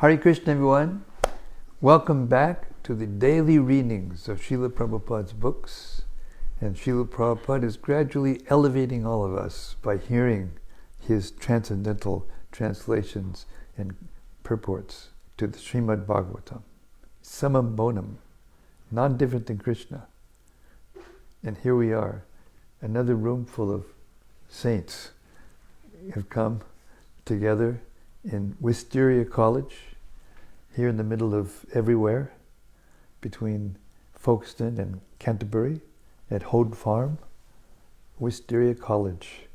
Hare Krishna, everyone. Welcome back to the daily readings of Srila Prabhupada's books. And Srila Prabhupada is gradually elevating all of us by hearing his transcendental translations and purports to the Srimad-Bhagavatam. Samam bonum, not different than Krishna. And here we are, another room full of saints have come together in Wisteria College, here in the middle of everywhere, between Folkestone and Canterbury, at Hode Farm, Wisteria College.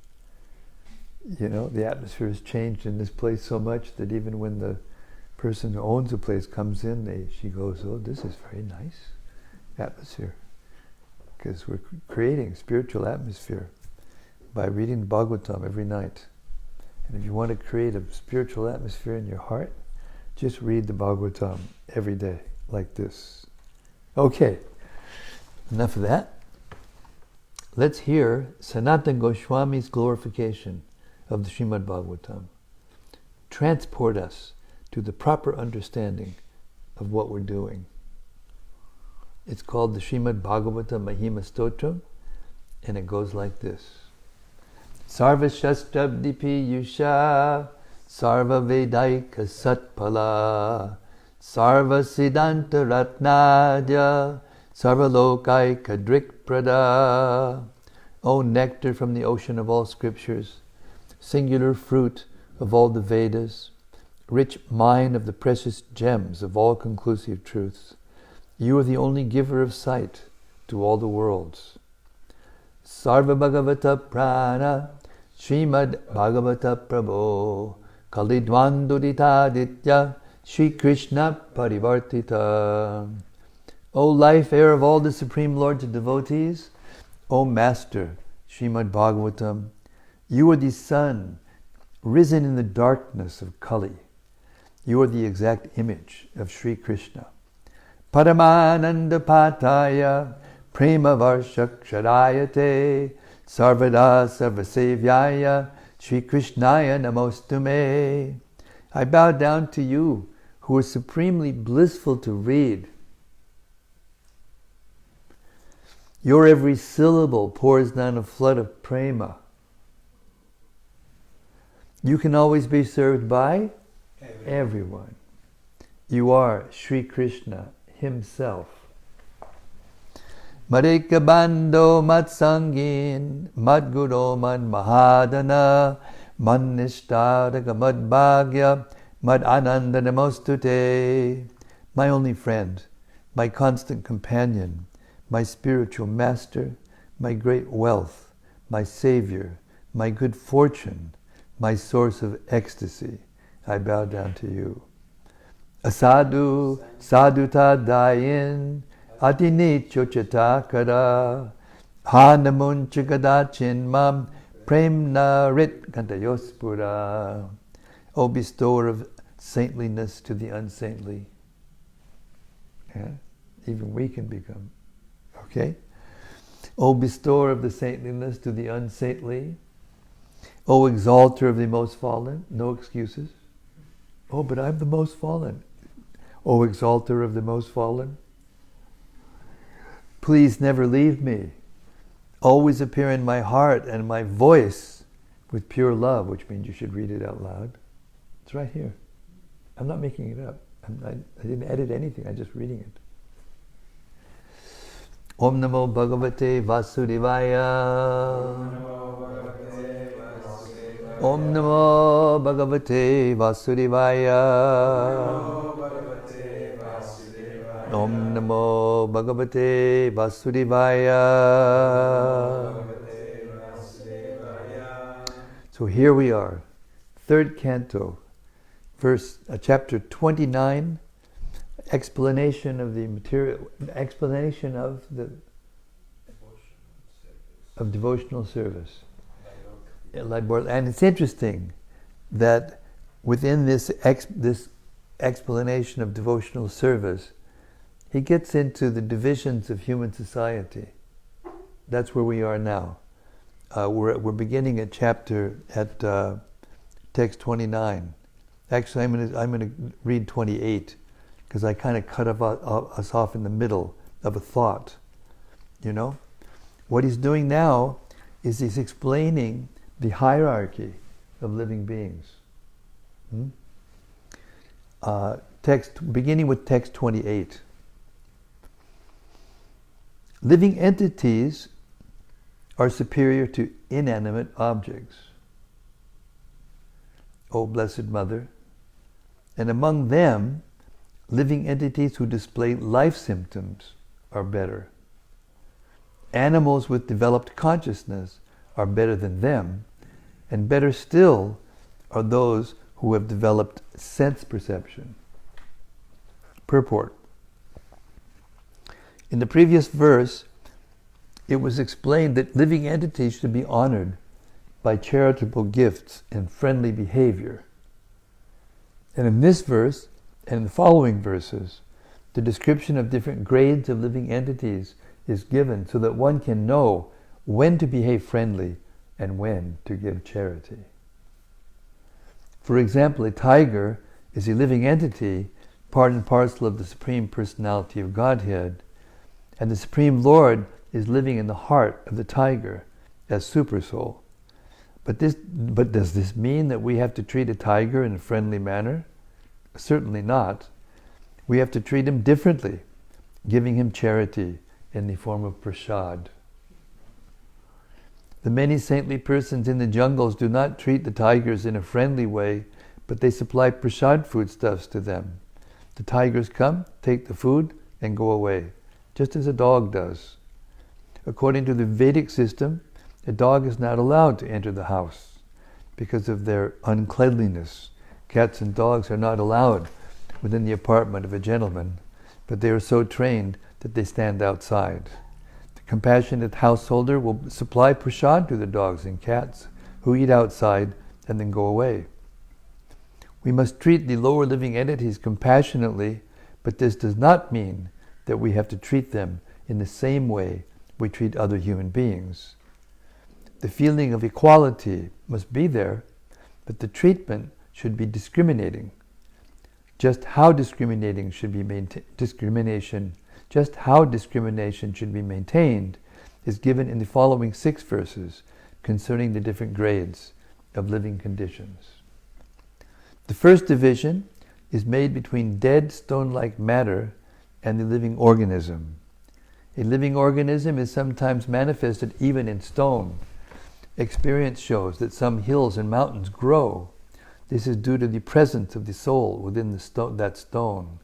You know, the atmosphere has changed in this place so much that even when the person who owns the place comes in, she goes, "Oh, this is very nice atmosphere." Because we're creating spiritual atmosphere by reading the Bhagavatam every night. And if you want to create a spiritual atmosphere in your heart, just read the Bhagavatam every day, like this. Okay, enough of that. Let's hear Sanatana Goswami's glorification of the Srimad-Bhagavatam. Transport us to the proper understanding of what we're doing. It's called the Srimad-Bhagavatam Mahima Stotra, and it goes like this. Sarva Shastrabdipi Yusha Sarva Vedaika Satpala Sarva Siddhanta Ratnadya Sarva Lokaika Drikprada. O nectar from the ocean of all scriptures, singular fruit of all the Vedas, rich mine of the precious gems of all conclusive truths, you are the only giver of sight to all the worlds. Sarva Bhagavata Prana Srimad Bhagavata Prabhu Kalidwanduditaditya Shri Krishna Parivartita. O life air of all the Supreme Lords of devotees, O Master Srimad Bhagavatam, you are the sun risen in the darkness of Kali. You are the exact image of Shri Krishna. Paramananda Pataya Prema Varshakshadayate Sarvada Sarvasevyaya Shri Krishnaya Namostume. I bow down to you, who are supremely blissful to read. Your every syllable pours down a flood of prema. You can always be served by everyone. You are Shri Krishna himself. Madeka Bando Matsangin Madguro Mad Mahadana Mannishtadaka Mad Bhagya Mad Ananda Namostute. My only friend, my constant companion, my spiritual master, my great wealth, my savior, my good fortune, my source of ecstasy, I bow down to you. Asadu Saduta Dayin Adini Chochata Kara Hanamun Chigadachin Mam Premna Rit Kantayospura. O bestower of saintliness to the unsaintly. Yeah? Even we can become. Okay? O bestower of the saintliness to the unsaintly. O exalter of the most fallen. No excuses. Oh, but I'm the most fallen. O exalter of the most fallen. Please never leave me. Always appear in my heart and my voice with pure love, which means you should read it out loud. It's right here. I'm not making it up. I didn't edit anything. I'm just reading it. Om Namo Bhagavate Vasudevaya. Om Namo Bhagavate Vasudevaya. Om Namo Bhagavate Vasudevaya. So here we are, third canto, chapter 29, explanation of the material, explanation of the devotional service. And it's interesting that within this explanation of devotional service, he gets into the divisions of human society. That's where we are now. We're beginning at text 29, Actually, I'm going to read 28 because I kind of cut us off in the middle of a thought. You know, what he's doing now is he's explaining the hierarchy of living beings. Beginning with text 28. Living entities are superior to inanimate objects, O Blessed Mother, and among them, living entities who display life symptoms are better. Animals with developed consciousness are better than them, and better still are those who have developed sense perception. Purport. In the previous verse, it was explained that living entities should be honored by charitable gifts and friendly behavior. And in this verse, and in the following verses, the description of different grades of living entities is given so that one can know when to behave friendly and when to give charity. For example, a tiger is a living entity, part and parcel of the Supreme Personality of Godhead, and the Supreme Lord is living in the heart of the tiger as Supersoul. But does this mean that we have to treat a tiger in a friendly manner? Certainly not. We have to treat him differently, giving him charity in the form of prasad. The many saintly persons in the jungles do not treat the tigers in a friendly way, but they supply prasad foodstuffs to them. The tigers come, take the food, and go away, just as a dog does. According to the Vedic system, a dog is not allowed to enter the house because of their uncleanliness. Cats and dogs are not allowed within the apartment of a gentleman, but they are so trained that they stand outside. The compassionate householder will supply prasad to the dogs and cats who eat outside and then go away. We must treat the lower living entities compassionately, but this does not mean that we have to treat them in the same way we treat other human beings. The feeling of equality must be there, but the treatment should be discriminating. Just how discrimination should be maintained is given in the following 6 verses concerning the different grades of living conditions. The first division is made between dead stone-like matter and the living organism. A living organism is sometimes manifested even in stone. Experience shows that some hills and mountains grow. This is due to the presence of the soul within that stone.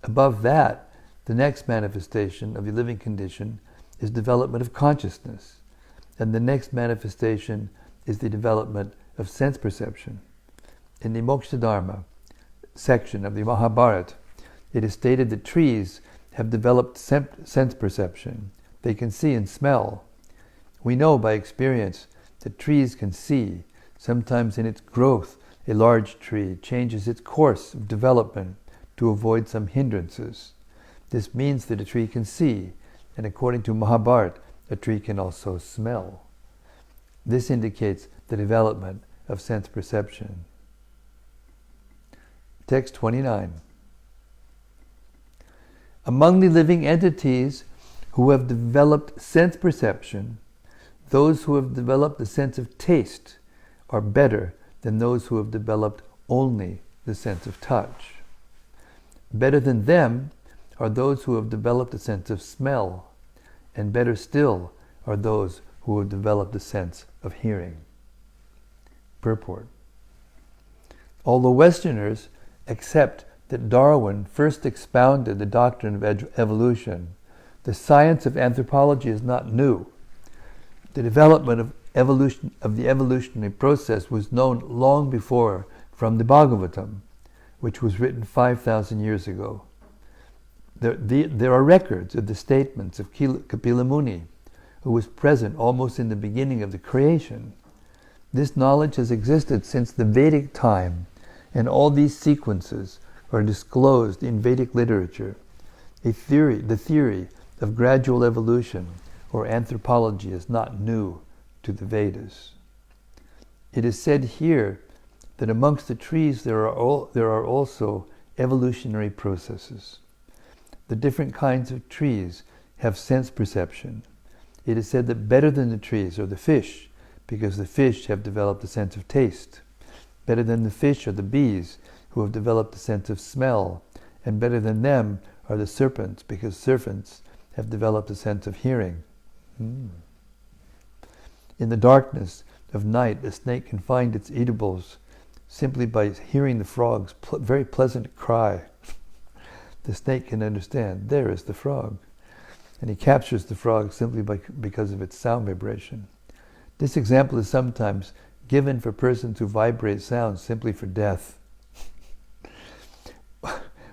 Above that, the next manifestation of the living condition is development of consciousness, and the next manifestation is the development of sense perception. In the Moksha Dharma section of the Mahabharata, it is stated that trees have developed sense perception. They can see and smell. We know by experience that trees can see. Sometimes in its growth, a large tree changes its course of development to avoid some hindrances. This means that a tree can see, and according to Mahabharata, a tree can also smell. This indicates the development of sense perception. Text 29. Among the living entities who have developed sense perception, those who have developed the sense of taste are better than those who have developed only the sense of touch. Better than them are those who have developed the sense of smell, and better still are those who have developed the sense of hearing. Purport. Although Westerners accept that Darwin first expounded the doctrine of evolution, the science of anthropology is not new. The development of the evolutionary process was known long before from the Bhagavatam, which was written 5,000 years ago. There are records of the statements of Kapila Muni, who was present almost in the beginning of the creation. This knowledge has existed since the Vedic time, and all these sequences are disclosed in Vedic literature. The theory of gradual evolution or anthropology is not new to the Vedas. It is said here that amongst the trees there are also evolutionary processes. The different kinds of trees have sense perception. It is said that better than the trees are the fish, because the fish have developed a sense of taste. Better than the fish are the bees, who have developed a sense of smell. And better than them are the serpents, because serpents have developed a sense of hearing. In the darkness of night, a snake can find its eatables simply by hearing the frog's very pleasant cry. The snake can understand, there is the frog. And he captures the frog simply because of its sound vibration. This example is sometimes given for persons who vibrate sounds simply for death.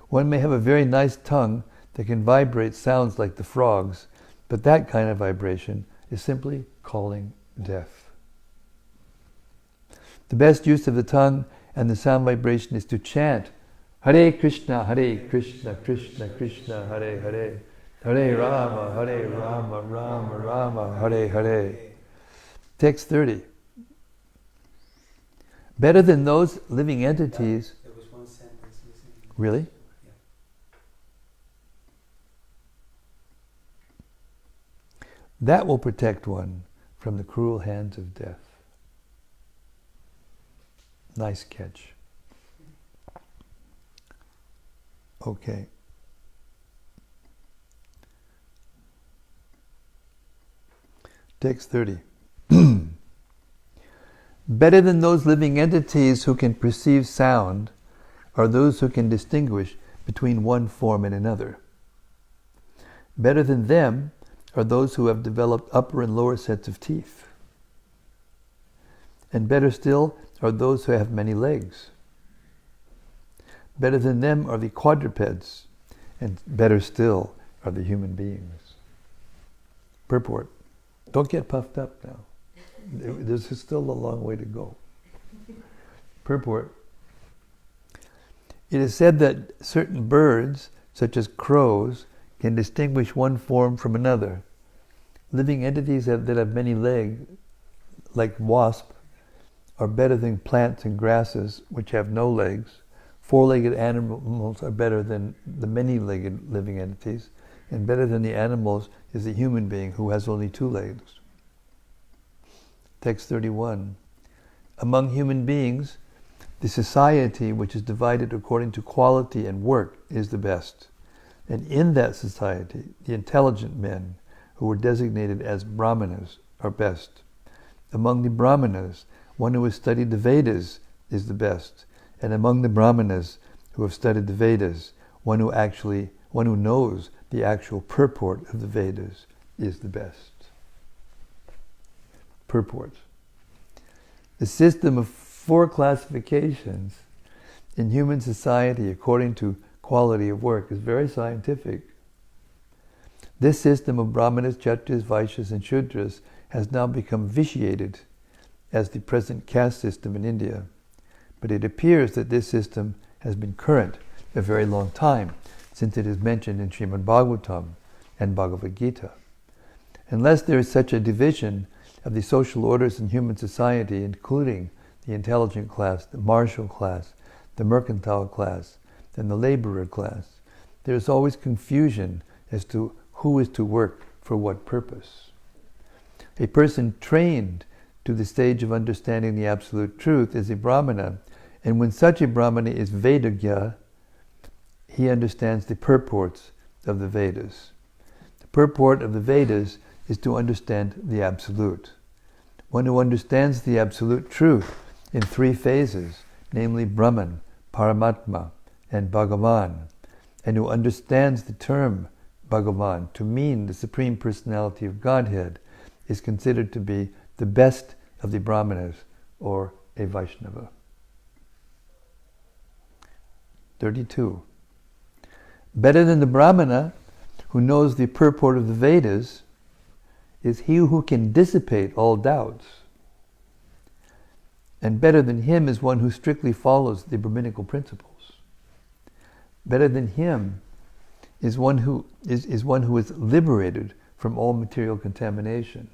One may have a very nice tongue that can vibrate sounds like the frogs, but that kind of vibration is simply calling death. The best use of the tongue and the sound vibration is to chant Hare Krishna, Krishna Krishna, Hare Hare, Hare Rama, Rama Rama, Hare Hare. Text 30. Better than those living entities. There was one sentence missing. Really? Yeah. That will protect one from the cruel hands of death. Nice catch. Okay. Text 30. Better than those living entities who can perceive sound are those who can distinguish between one form and another. Better than them are those who have developed upper and lower sets of teeth. And better still are those who have many legs. Better than them are the quadrupeds, and better still are the human beings. Purport. Don't get puffed up now. There's still a long way to go. Purport. It is said that certain birds, such as crows, can distinguish one form from another. Living entities that have many legs, like wasp, are better than plants and grasses, which have no legs. Four-legged animals are better than the many-legged living entities, and better than the animals is the human being who has only 2 legs. Text 31. Among human beings, the society which is divided according to quality and work is the best. And in that society, the intelligent men, who were designated as Brahmanas, are best. Among the Brahmanas, one who has studied the Vedas is the best. And among the Brahmanas who have studied the Vedas, one who knows the actual purport of the Vedas is the best. Purport. The system of 4 classifications in human society according to quality of work is very scientific. This system of Brahmanas, Kshatriyas, Vaishyas, and Shudras has now become vitiated as the present caste system in India. But it appears that this system has been current a very long time, since it is mentioned in Srimad-Bhagavatam and Bhagavad Gita. Unless there is such a division of the social orders in human society, including the intelligent class, the martial class, the mercantile class, and the laborer class, there is always confusion as to who is to work for what purpose. A person trained to the stage of understanding the absolute truth is a Brahmana, and when such a Brahmana is Vedagya, he understands the purports of the Vedas. The purport of the Vedas is to understand the absolute. One who understands the absolute truth in 3 phases, namely Brahman, Paramatma, and Bhagavan, and who understands the term Bhagavan to mean the Supreme Personality of Godhead, is considered to be the best of the Brahmanas, or a Vaishnava. 32. Better than the Brahmana, who knows the purport of the Vedas, is he who can dissipate all doubts. And better than him is one who strictly follows the Brahminical principles. Better than him is one who is liberated from all material contamination.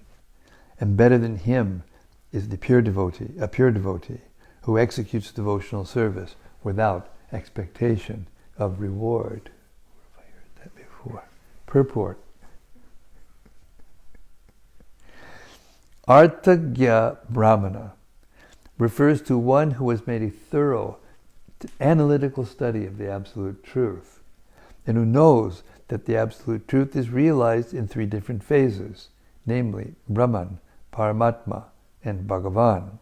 And better than him is a pure devotee, who executes devotional service without expectation of reward. Where have I heard that before? Purport. Arthagya Brahmana refers to one who has made a thorough analytical study of the Absolute Truth, and who knows that the Absolute Truth is realized in three different phases, namely Brahman, Paramatma, and Bhagavan.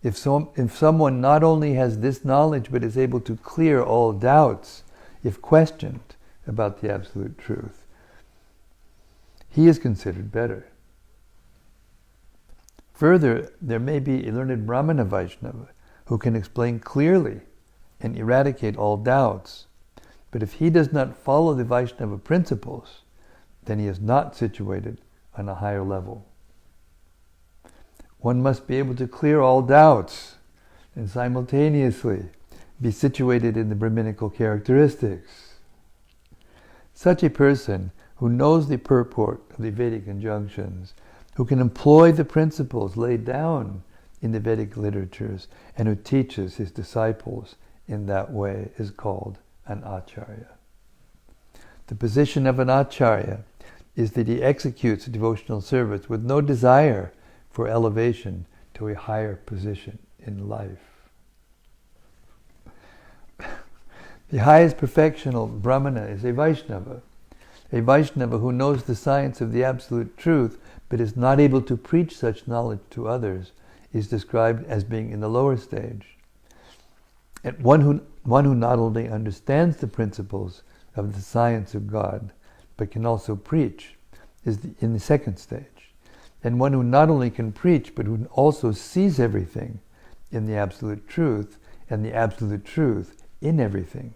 If someone not only has this knowledge but is able to clear all doubts, if questioned about the Absolute Truth, he is considered better. Further, there may be a learned Brahmana Vaishnava who can explain clearly and eradicate all doubts. But if he does not follow the Vaishnava principles, then he is not situated on a higher level. One must be able to clear all doubts and simultaneously be situated in the Brahminical characteristics. Such a person who knows the purport of the Vedic injunctions, who can employ the principles laid down in the Vedic literatures, and who teaches his disciples in that way, is called an acharya. The position of an acharya is that he executes devotional service with no desire for elevation to a higher position in life. The highest perfectional Brahmana is a Vaishnava who knows the science of the Absolute Truth but is not able to preach such knowledge to others, is described as being in the lower stage. And one who not only understands the principles of the science of God, but can also preach, is in the second stage. And one who not only can preach, but who also sees everything in the Absolute Truth, and the Absolute Truth in everything,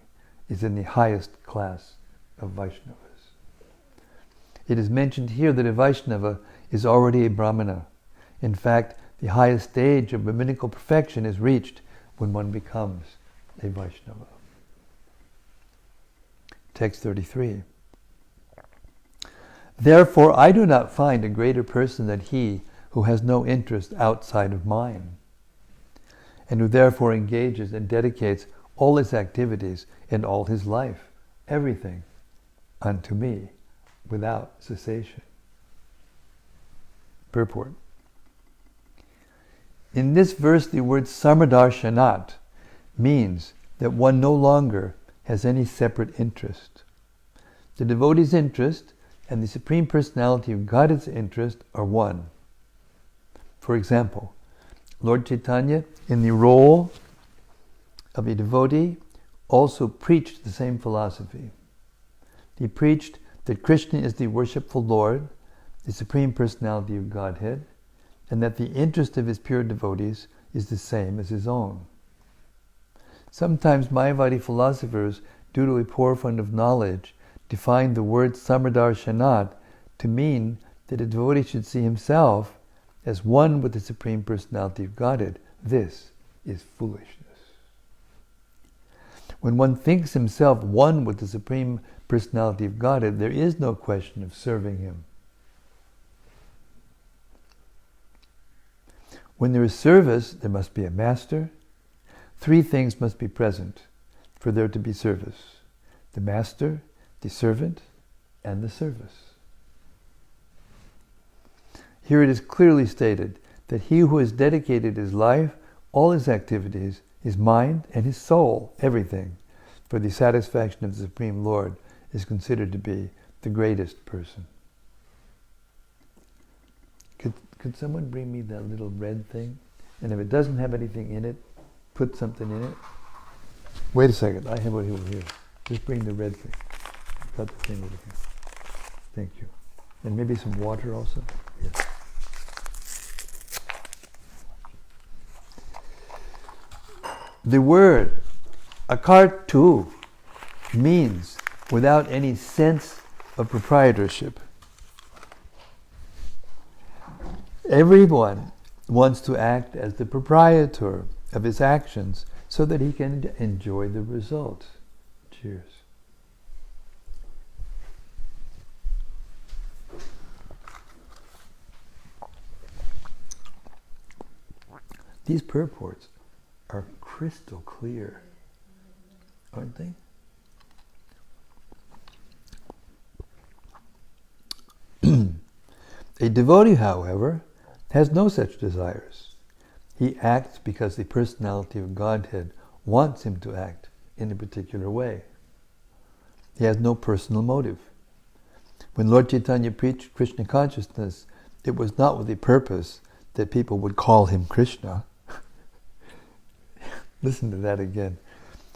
is in the highest class of Vaishnavas. It is mentioned here that a Vaishnava is already a Brahmana. In fact, the highest stage of Brahminical perfection is reached when one becomes a Vaishnava. Text 33. Therefore, I do not find a greater person than he who has no interest outside of mine, and who therefore engages and dedicates all his activities and all his life, everything, unto me, without cessation. Purport. In this verse, the word samadarsanat means that one no longer has any separate interest. The devotee's interest and the Supreme Personality of God's interest are one. For example, Lord Chaitanya, in the role of a devotee, also preached the same philosophy. He preached that Krishna is the worshipful Lord, the Supreme Personality of Godhead, and that the interest of his pure devotees is the same as his own. Sometimes Mayavadi philosophers, due to a poor fund of knowledge, define the word samadarsanat to mean that a devotee should see himself as one with the Supreme Personality of Godhead. This is foolishness. When one thinks himself one with the Supreme Personality of Godhead, there is no question of serving him. When there is service, there must be a master. Three things must be present for there to be service: the master, the servant, and the service. Here it is clearly stated that he who has dedicated his life, all his activities, his mind and his soul, everything, for the satisfaction of the Supreme Lord, is considered to be the greatest person. Could someone bring me that little red thing? And if it doesn't have anything in it, put something in it. Wait a second, I have it over here. Just bring the red thing. Got the thing over here. Thank you. And maybe some water also? Yes. The word akartu means without any sense of proprietorship. Everyone wants to act as the proprietor of his actions so that he can enjoy the results. Cheers. These purports are crystal clear, aren't they? A devotee, however, has no such desires. He acts because the personality of Godhead wants him to act in a particular way. He has no personal motive. When Lord Chaitanya preached Krishna consciousness, it was not with the purpose that people would call him Krishna. Listen to that again.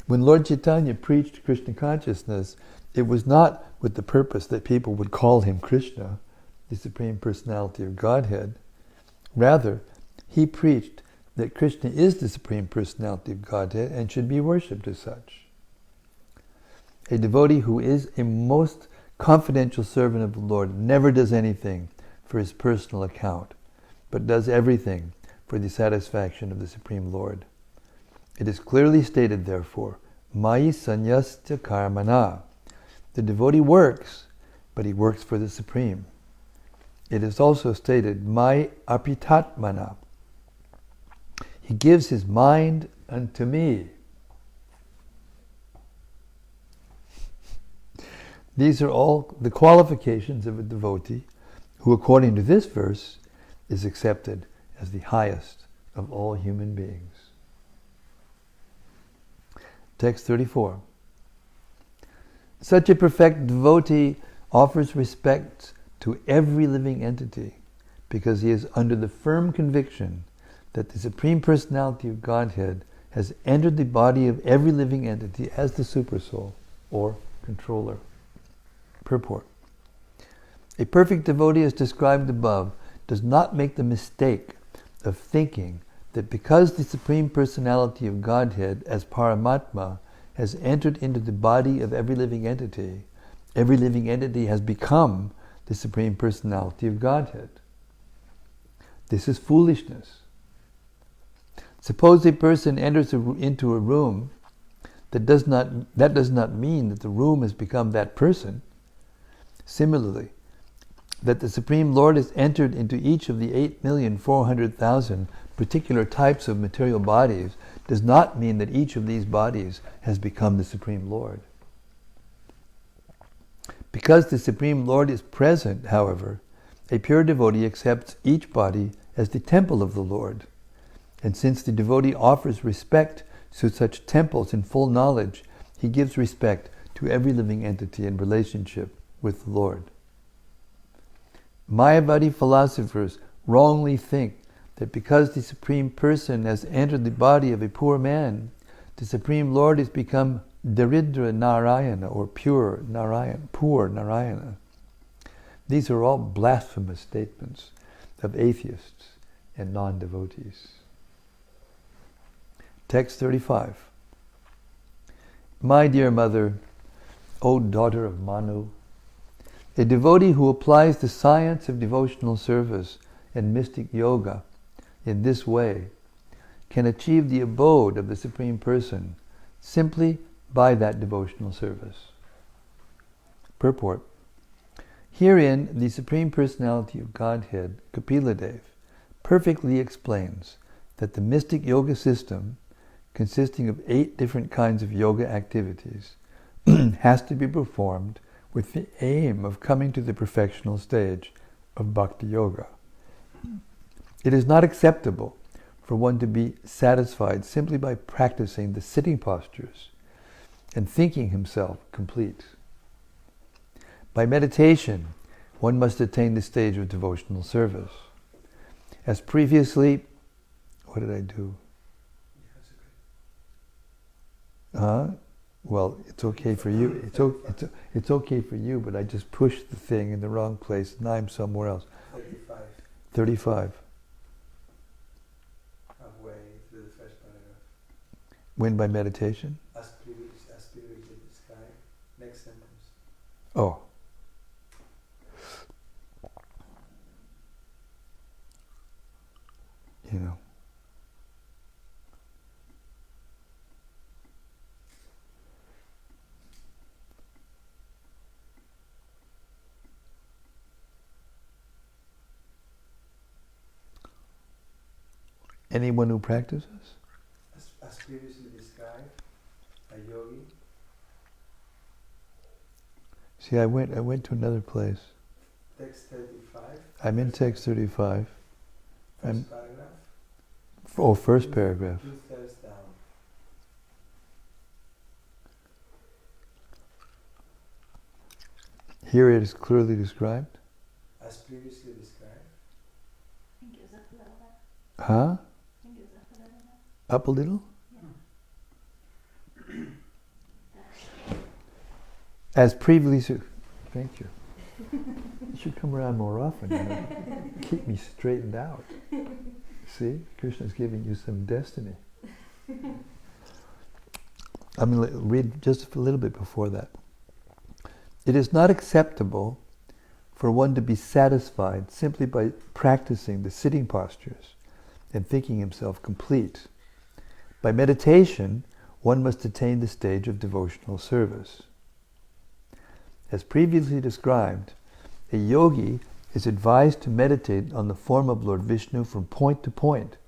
When Lord Chaitanya preached Krishna consciousness, it was not with the purpose that people would call him Krishna, the Supreme Personality of Godhead. Rather, he preached that Krishna is the Supreme Personality of Godhead and should be worshipped as such. A devotee who is a most confidential servant of the Lord never does anything for his personal account, but does everything for the satisfaction of the Supreme Lord. It is clearly stated, therefore, Mayi sanyasya karmana. The devotee works, but he works for the Supreme. It is also stated, Mai apitatmana. He gives his mind unto me. These are all the qualifications of a devotee who, according to this verse, is accepted as the highest of all human beings. Text 34. Such a perfect devotee offers respect to every living entity because he is under the firm conviction that the Supreme Personality of Godhead has entered the body of every living entity as the Supersoul or controller. Purport. A perfect devotee, as described above, does not make the mistake of thinking that because the Supreme Personality of Godhead as Paramatma has entered into the body of every living entity has become the Supreme Personality of Godhead. This is foolishness. Suppose a person enters into a room, that does not mean that the room has become that person. Similarly, that the Supreme Lord has entered into each of the 8,400,000 particular types of material bodies does not mean that each of these bodies has become the Supreme Lord. Because the Supreme Lord is present, however, a pure devotee accepts each body as the temple of the Lord. And since the devotee offers respect to such temples in full knowledge, he gives respect to every living entity in relationship with the Lord. Mayavadi philosophers wrongly think that because the Supreme Person has entered the body of a poor man, the Supreme Lord has become Daridra Narayana, or poor Narayana. These are all blasphemous statements of atheists and non-devotees. Text 35. My dear mother, O daughter of Manu, a devotee who applies the science of devotional service and mystic yoga in this way can achieve the abode of the Supreme Person simply by that devotional service. Purport. Herein, the Supreme Personality of Godhead, Kapila Dev, perfectly explains that the mystic yoga system, consisting of 8 different kinds of yoga activities, has to be performed with the aim of coming to the perfectional stage of Bhakti Yoga. It is not acceptable for one to be satisfied simply by practicing the sitting postures and thinking himself complete. By meditation, one must attain the stage of devotional service. As previously, what did I do? Well, it's okay for you. It's okay for you, but I just pushed the thing in the wrong place. Now I'm somewhere else. 35. Halfway through the first paragraph. When by meditation? Aspirated the sky. Next sentence. Oh. You know. Anyone who practices? previously described, a yogi. See, I went to another place. Text 35. I'm in text 35. First paragraph. Oh, first paragraph. 2/3 down. Here it is clearly described. As previously described. Huh? Up a little? As previously... Thank you. You should come around more often. You know? Keep me straightened out. See? Krishna's giving you some destiny. I'm going to read just a little bit before that. It is not acceptable for one to be satisfied simply by practicing the sitting postures and thinking himself complete. By meditation, one must attain the stage of devotional service. As previously described, a yogi is advised to meditate on the form of Lord Vishnu from point to point,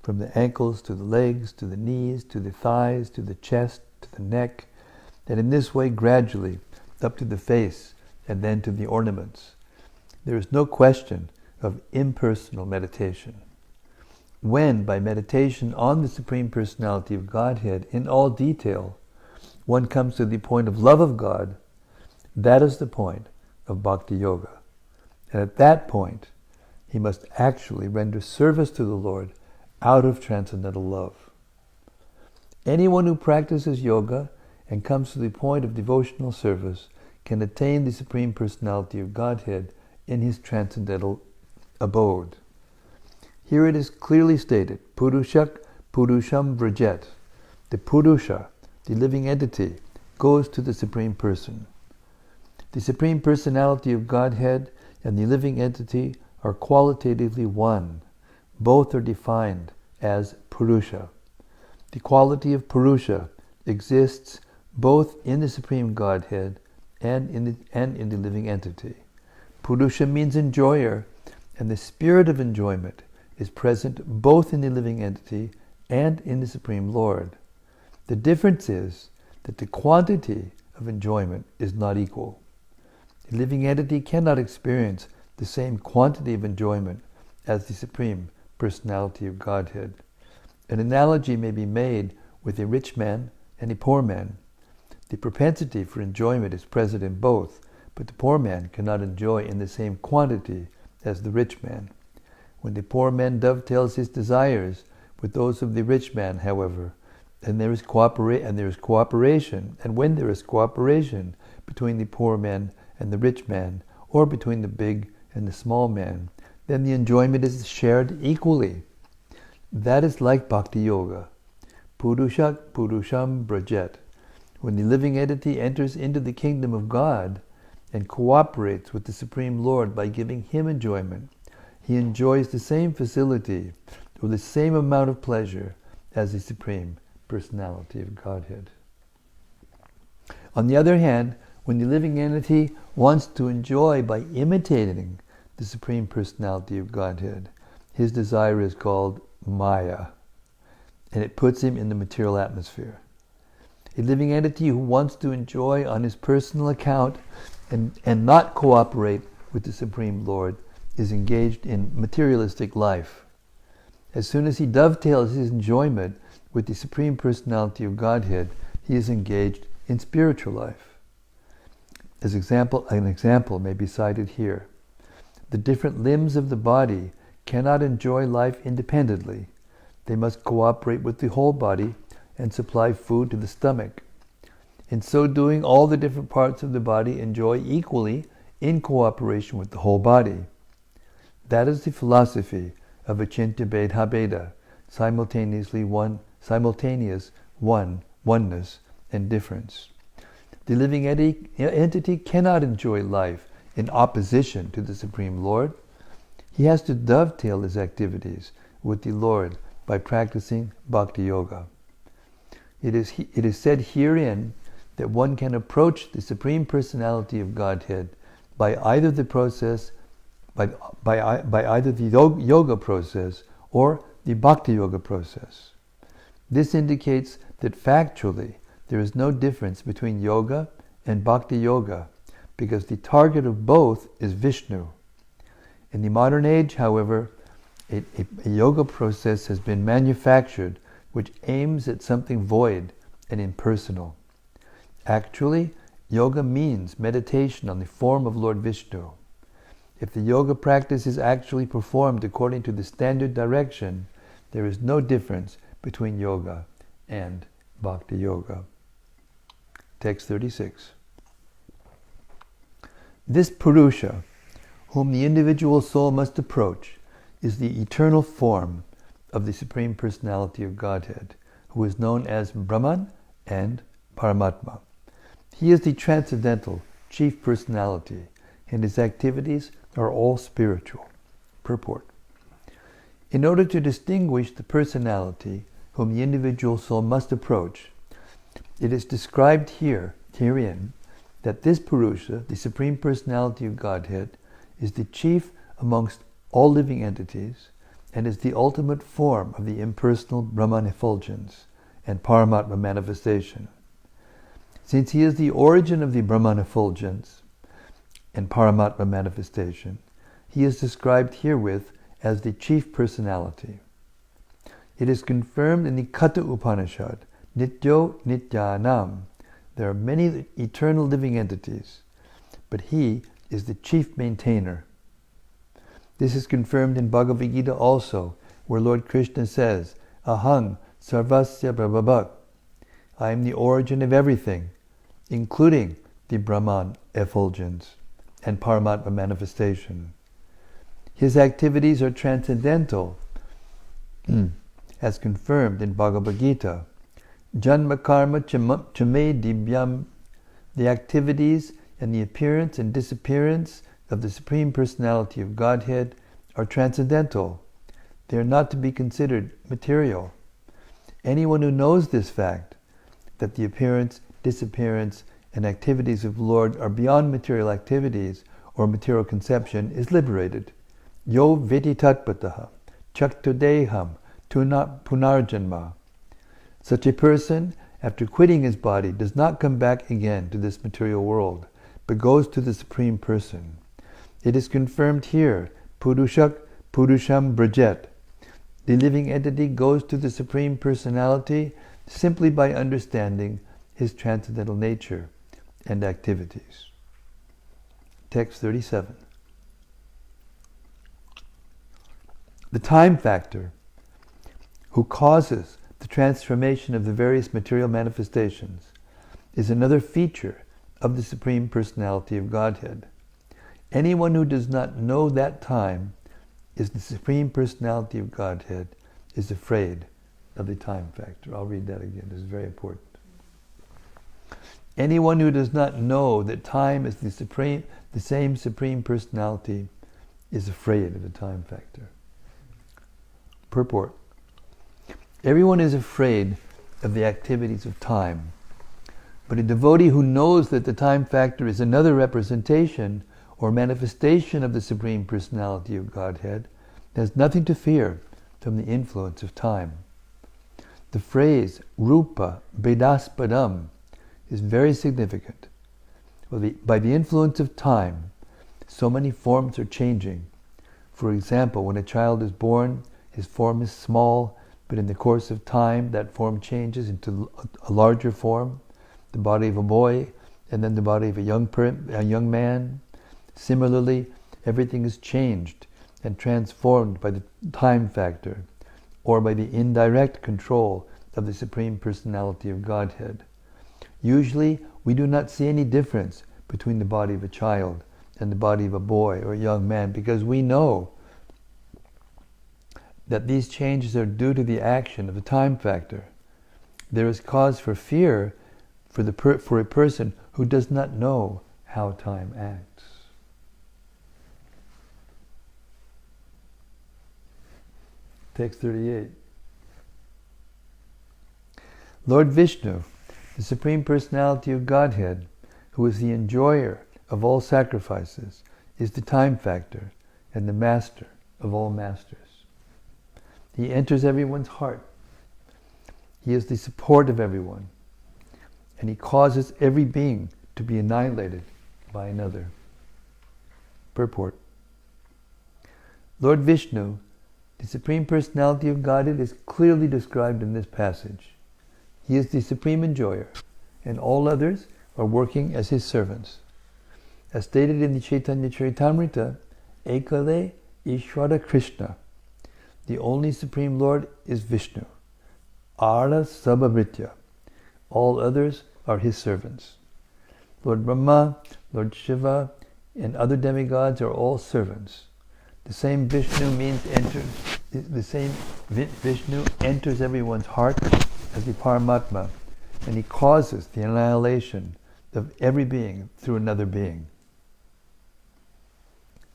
from the ankles to the legs, to the knees, to the thighs, to the chest, to the neck, and in this way gradually up to the face and then to the ornaments. There is no question of impersonal meditation. When, by meditation on the Supreme Personality of Godhead in all detail, one comes to the point of love of God, that is the point of Bhakti Yoga. And at that point, he must actually render service to the Lord out of transcendental love. Anyone who practices yoga and comes to the point of devotional service can attain the Supreme Personality of Godhead in his transcendental abode. Here it is clearly stated, Purushak Purusham Vrajet. The Purusha, the living entity, goes to the Supreme Person. The Supreme Personality of Godhead and the living entity are qualitatively one. Both are defined as Purusha. The quality of Purusha exists both in the Supreme Godhead and in the living entity. Purusha means enjoyer, and the spirit of enjoyment is present both in the living entity and in the Supreme Lord. The difference is that the quantity of enjoyment is not equal. The living entity cannot experience the same quantity of enjoyment as the Supreme Personality of Godhead. An analogy may be made with a rich man and a poor man. The propensity for enjoyment is present in both, but the poor man cannot enjoy in the same quantity as the rich man. When the poor man dovetails his desires with those of the rich man, however, then there is cooperation, and when there is cooperation between the poor man and the rich man, or between the big and the small man, then the enjoyment is shared equally. That is like Bhakti Yoga. Purushak Purusham Brajet. When the living entity enters into the kingdom of God and cooperates with the Supreme Lord by giving him enjoyment, he enjoys the same facility or the same amount of pleasure as the Supreme Personality of Godhead. On the other hand, when the living entity wants to enjoy by imitating the Supreme Personality of Godhead, his desire is called Maya, and it puts him in the material atmosphere. A living entity who wants to enjoy on his personal account and not cooperate with the Supreme Lord is engaged in materialistic life. As soon as he dovetails his enjoyment with the Supreme Personality of Godhead, he is engaged in spiritual life. An example may be cited here. The different limbs of the body cannot enjoy life independently. They must cooperate with the whole body and supply food to the stomach. In so doing, all the different parts of the body enjoy equally in cooperation with the whole body. That is the philosophy of Achintya Bheda Bheda, simultaneous oneness and difference. The living entity cannot enjoy life in opposition to the Supreme Lord. He has to dovetail his activities with the Lord by practicing Bhakti Yoga. It is said herein that one can approach the Supreme Personality of Godhead by either the yoga process or the Bhakti Yoga process. This indicates that factually there is no difference between yoga and bhakti yoga, because the target of both is Vishnu. In the modern age, however, a yoga process has been manufactured which aims at something void and impersonal. Actually, yoga means meditation on the form of Lord Vishnu. If the yoga practice is actually performed according to the standard direction, there is no difference between yoga and bhakti yoga. Text 36. This Purusha, whom the individual soul must approach, is the eternal form of the Supreme Personality of Godhead, who is known as Brahman and Paramatma. He is the transcendental chief personality, and his activities are all spiritual. Purport. In order to distinguish the personality whom the individual soul must approach, it is described herein, that this Purusha, the Supreme Personality of Godhead, is the chief amongst all living entities, and is the ultimate form of the impersonal Brahman effulgence and Paramatma manifestation. Since he is the origin of the Brahman effulgence and Paramatma manifestation, he is described herewith as the chief personality. It is confirmed in the Katha Upanishad, Nityo Nityanam. There are many eternal living entities, but he is the chief maintainer. This is confirmed in Bhagavad Gita also, where Lord Krishna says, Ahang sarvasya prabhabhak. I am the origin of everything, including the Brahman effulgence and Paramatma manifestation. His activities are transcendental, as confirmed in Bhagavad Gita. Janma karma chame divyam. The activities and the appearance and disappearance of the Supreme Personality of Godhead are transcendental. They are not to be considered material. Anyone who knows this fact, that the appearance, disappearance, and activities of the Lord are beyond material activities or material conception, is liberated. Yo viti tatpataha chaktudeham punarjanma. Such a person, after quitting his body, does not come back again to this material world, but goes to the Supreme Person. It is confirmed here, Purusham Brajet. The living entity goes to the Supreme Personality simply by understanding his transcendental nature and activities. Text 37. The time factor, who causes the transformation of the various material manifestations, is another feature of the Supreme Personality of Godhead. Anyone who does not know that time is the Supreme Personality of Godhead is afraid of the time factor. I'll read that again. This is very important. Anyone who does not know that time is the same Supreme Personality is afraid of the time factor. Purport. Everyone is afraid of the activities of time, but a devotee who knows that the time factor is another representation or manifestation of the Supreme Personality of Godhead has nothing to fear from the influence of time. The phrase rupa bedaspadam is very significant. By the influence of time, so many forms are changing. For example, when a child is born, his form is small, but in the course of time, that form changes into a larger form, the body of a boy, and then the body of a young man. Similarly, everything is changed and transformed by the time factor, or by the indirect control of the Supreme Personality of Godhead. Usually, we do not see any difference between the body of a child and the body of a boy or a young man, because we know that these changes are due to the action of the time factor. There is cause for fear for a person who does not know how time acts. Text 38. Lord Vishnu, the Supreme Personality of Godhead, who is the enjoyer of all sacrifices, is the time factor and the master of all masters. He enters everyone's heart. He is the support of everyone, and he causes every being to be annihilated by another. Purport. Lord Vishnu, the Supreme Personality of Godhead, is clearly described in this passage. He is the supreme enjoyer, and all others are working as his servants. As stated in the Chaitanya Charitamrita, Ekale Ishvara Krishna, the only Supreme Lord is Vishnu. Ara Sabhavritya, all others are his servants. Lord Brahma, Lord Shiva, and other demigods are all servants. The same Vishnu enters everyone's heart as the Paramatma, and he causes the annihilation of every being through another being.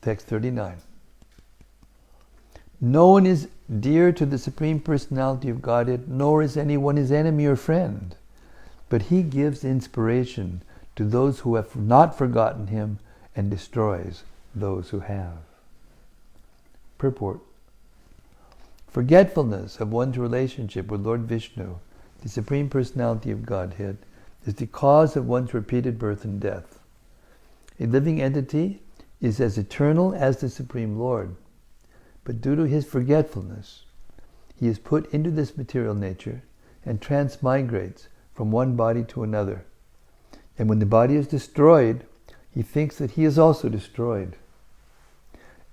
Text 39. No one is dear to the Supreme Personality of Godhead, nor is anyone his enemy or friend, but he gives inspiration to those who have not forgotten him and destroys those who have. Purport. Forgetfulness of one's relationship with Lord Vishnu, the Supreme Personality of Godhead, is the cause of one's repeated birth and death. A living entity is as eternal as the Supreme Lord, but due to his forgetfulness, he is put into this material nature and transmigrates from one body to another. And when the body is destroyed, he thinks that he is also destroyed.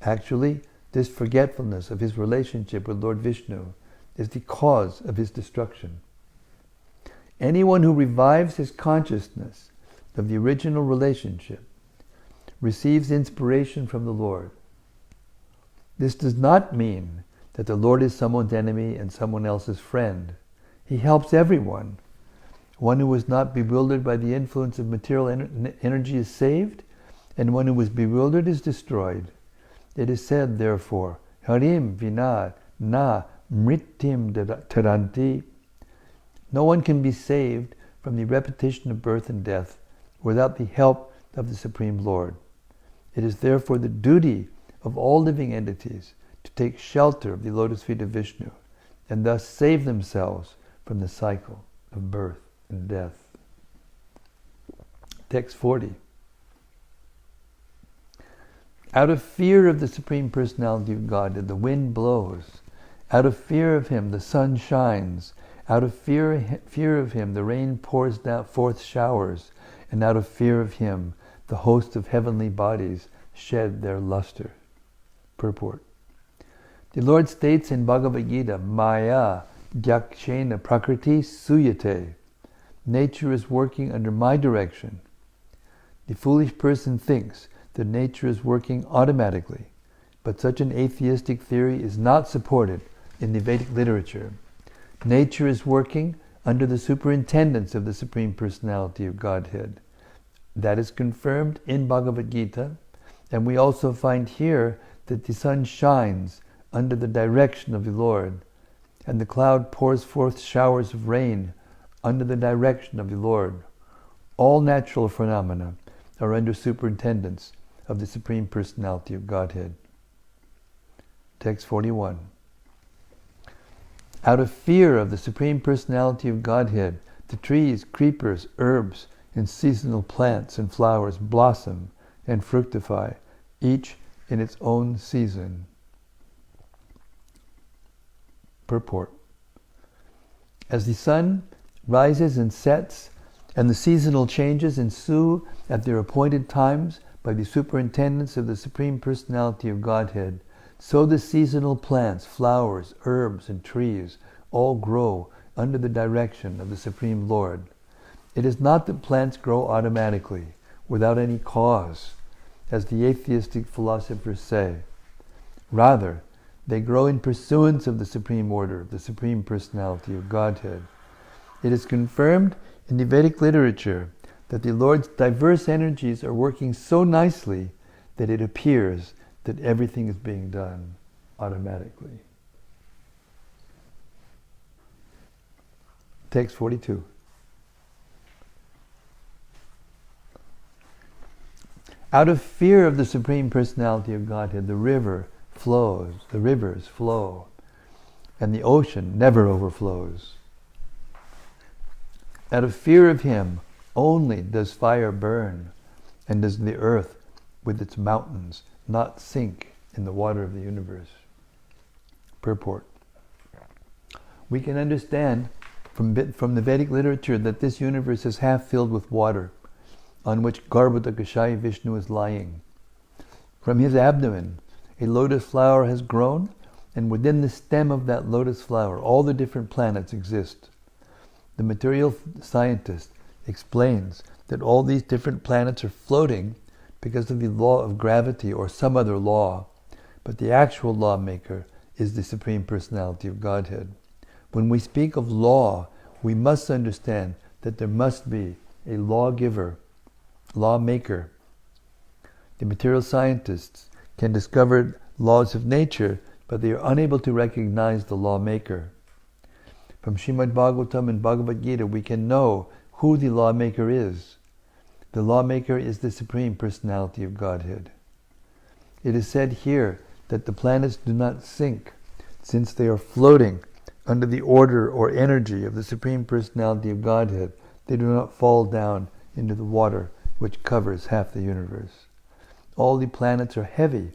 Actually, this forgetfulness of his relationship with Lord Vishnu is the cause of his destruction. Anyone who revives his consciousness of the original relationship receives inspiration from the Lord. This does not mean that the Lord is someone's enemy and someone else's friend. He helps everyone. One who is not bewildered by the influence of material energy is saved, and one who is bewildered is destroyed. It is said, therefore, Harim vina na mritim taranti. No one can be saved from the repetition of birth and death without the help of the Supreme Lord. It is therefore the duty of all living entities to take shelter of the lotus feet of Vishnu and thus save themselves from the cycle of birth and death. Text 40. Out of fear of the Supreme Personality of Godhead, the wind blows. Out of fear of him, the sun shines. Out of fear of him, the rain pours forth showers. And out of fear of him, the host of heavenly bodies shed their luster. Purport. The Lord states in Bhagavad Gita, Maya Gyakshena Prakriti Suyate. Nature is working under my direction. The foolish person thinks that nature is working automatically, but such an atheistic theory is not supported in the Vedic literature. Nature is working under the superintendence of the Supreme Personality of Godhead. That is confirmed in Bhagavad Gita, and we also find here that the sun shines under the direction of the Lord, and the cloud pours forth showers of rain under the direction of the Lord. All natural phenomena are under superintendence of the Supreme Personality of Godhead. Text 41. Out of fear of the Supreme Personality of Godhead, the trees, creepers, herbs, and seasonal plants and flowers blossom and fructify, each in its own season. Purport. As the sun rises and sets, and the seasonal changes ensue at their appointed times by the superintendence of the Supreme Personality of Godhead, so the seasonal plants, flowers, herbs, and trees all grow under the direction of the Supreme Lord. It is not that plants grow automatically, without any cause, as the atheistic philosophers say. Rather, they grow in pursuance of the Supreme Order, the Supreme Personality of Godhead. It is confirmed in the Vedic literature that the Lord's diverse energies are working so nicely that it appears that everything is being done automatically. Text 42. Out of fear of the Supreme Personality of Godhead, the rivers flow, and the ocean never overflows. Out of fear of him only does fire burn, and does the earth with its mountains not sink in the water of the universe. Purport. We can understand from the Vedic literature that this universe is half filled with water, on which Garbhodakashayi Vishnu is lying. From his abdomen, a lotus flower has grown, and within the stem of that lotus flower, all the different planets exist. The material scientist explains that all these different planets are floating because of the law of gravity or some other law, but the actual lawmaker is the Supreme Personality of Godhead. When we speak of law, we must understand that there must be a lawgiver, lawmaker. The material scientists can discover laws of nature, but they are unable to recognize the lawmaker. From Srimad-Bhagavatam and Bhagavad Gita, we can know who the lawmaker is. The lawmaker is the Supreme Personality of Godhead. It is said here that the planets do not sink, since they are floating under the order or energy of the Supreme Personality of Godhead. They do not fall down into the water which covers half the universe. All the planets are heavy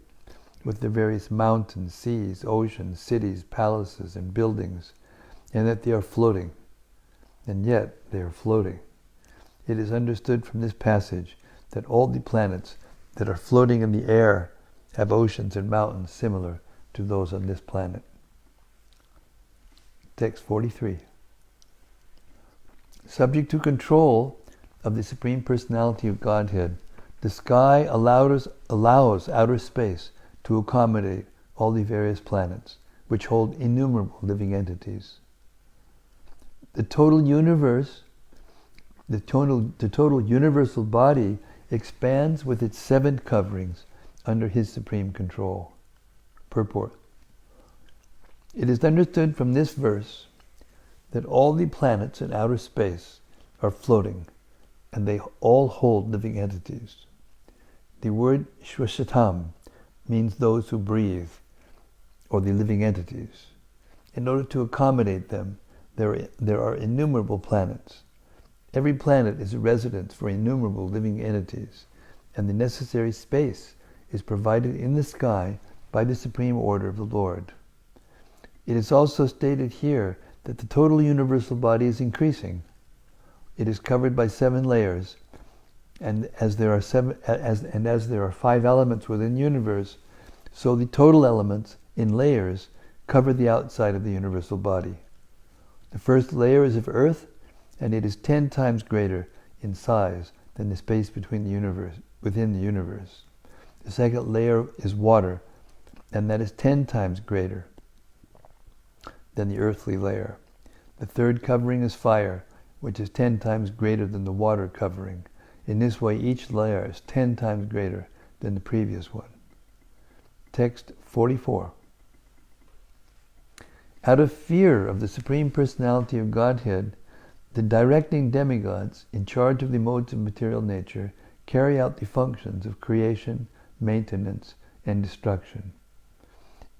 with the various mountains, seas, oceans, cities, palaces, and buildings, and that they are floating. And yet they are floating. It is understood from this passage that all the planets that are floating in the air have oceans and mountains similar to those on this planet. Text 43. Subject to control of the Supreme Personality of Godhead, the sky allows outer space to accommodate all the various planets, which hold innumerable living entities. The total universe, the total universal body expands with its 7 coverings under his supreme control. Purport. It is understood from this verse that all the planets in outer space are floating, and they all hold living entities. The word Shwashatam means those who breathe, or the living entities. In order to accommodate them, there are innumerable planets. Every planet is a residence for innumerable living entities, and the necessary space is provided in the sky by the supreme order of the Lord. It is also stated here that the total universal body is increasing. It is covered by 7 layers, and as there are 5 elements within the universe, so the total elements in layers cover the outside of the universal body. The first layer is of earth, and it is 10 times greater in size than the space within the universe. The second layer is water, and that is 10 times greater than the earthly layer. The third covering is fire, which is 10 times greater than the water covering. In this way, each layer is 10 times greater than the previous one. Text 44. Out of fear of the Supreme Personality of Godhead, the directing demigods in charge of the modes of material nature carry out the functions of creation, maintenance, and destruction.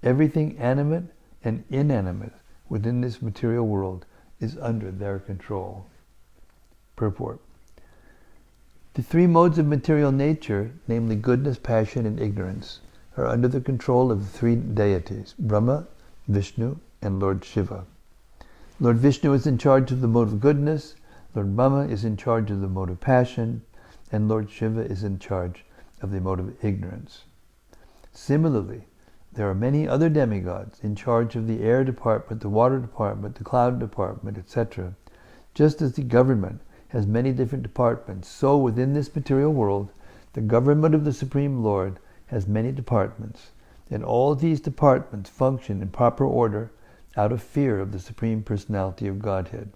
Everything animate and inanimate within this material world is under their control. Purport. The 3 modes of material nature, namely goodness, passion, and ignorance, are under the control of the 3 deities, Brahma, Vishnu, and Lord Shiva. Lord Vishnu is in charge of the mode of goodness, Lord Brahma is in charge of the mode of passion, and Lord Shiva is in charge of the mode of ignorance. Similarly, there are many other demigods in charge of the air department, the water department, the cloud department, etc. Just as the government has many different departments, so within this material world, the government of the Supreme Lord has many departments, and all these departments function in proper order out of fear of the Supreme Personality of Godhead.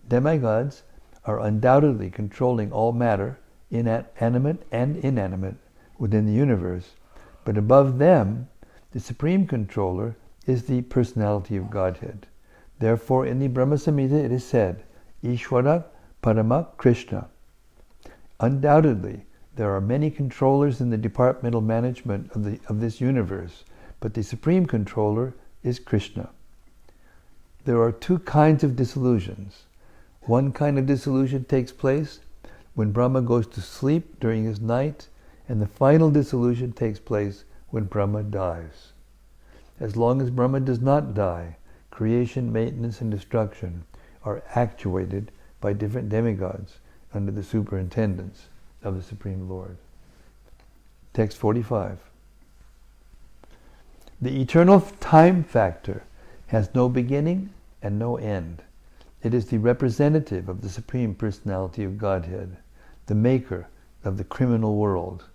Demigods are undoubtedly controlling all matter, animate and inanimate, within the universe, but above them, the Supreme Controller is the Personality of Godhead. Therefore, in the Brahma Samhita it is said, Ishvara Paramak Krishna. Undoubtedly, there are many controllers in the departmental management of this universe, but the Supreme Controller is Krishna. There are 2 kinds of disillusions. One kind of dissolution takes place when Brahma goes to sleep during his night, and the final dissolution takes place when Brahma dies. As long as Brahma does not die, creation, maintenance, and destruction are actuated by different demigods under the superintendence of the Supreme Lord. Text 45. The eternal time factor has no beginning and no end. It is the representative of the Supreme Personality of Godhead, the maker of the criminal world.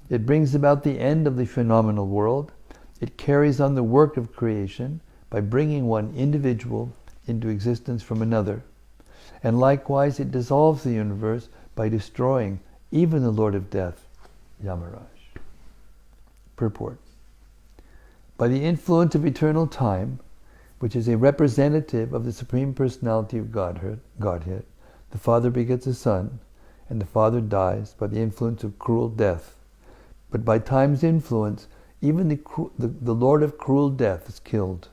It brings about the end of the phenomenal world. It carries on the work of creation by bringing one individual into existence from another. And likewise, it dissolves the universe by destroying even the Lord of Death, Yamaraj. Purport. By the influence of eternal time, which is a representative of the Supreme Personality of Godhead, the Father begets a Son, and the Father dies by the influence of cruel death. But by time's influence, even the Lord of cruel death is killed.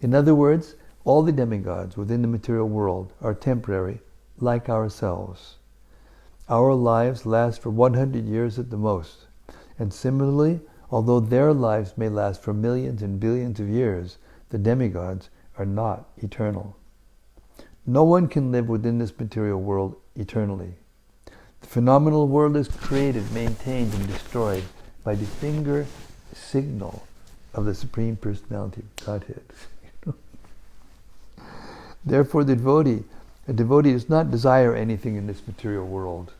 In other words, all the demigods within the material world are temporary, like ourselves. Our lives last for 100 years at the most. And similarly, although their lives may last for millions and billions of years, the demigods are not eternal. No one can live within this material world eternally. The phenomenal world is created, maintained, and destroyed by the finger signal of the Supreme Personality of Godhead. Therefore, a devotee does not desire anything in this material world.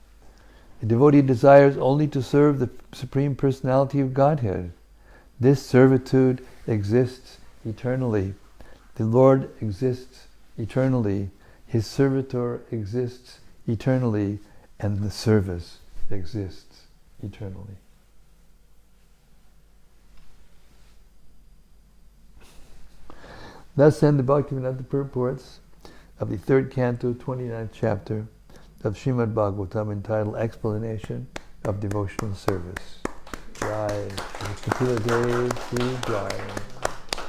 A devotee desires only to serve the Supreme Personality of Godhead. This servitude exists eternally. The Lord exists eternally. His servitor exists eternally. And the service exists eternally. Thus end the Bhaktivedanta purports of the 3rd canto, 29th chapter of Srimad-Bhagavatam, entitled Explanation of Devotional Service. Jai. Kapila Dev ki Jai.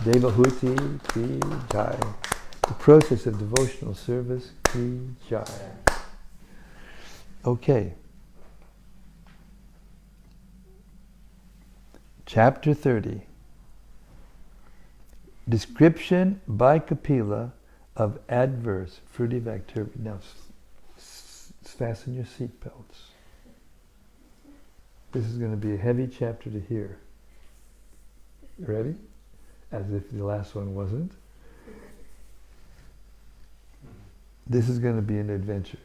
Devahuti ki Jai. The process of devotional service ki Jai. Okay. Chapter 30. Description by Kapila of adverse fruitive activity. Now, fasten your seatbelts. This is going to be a heavy chapter to hear. You ready? As if the last one wasn't. This is going to be an adventure.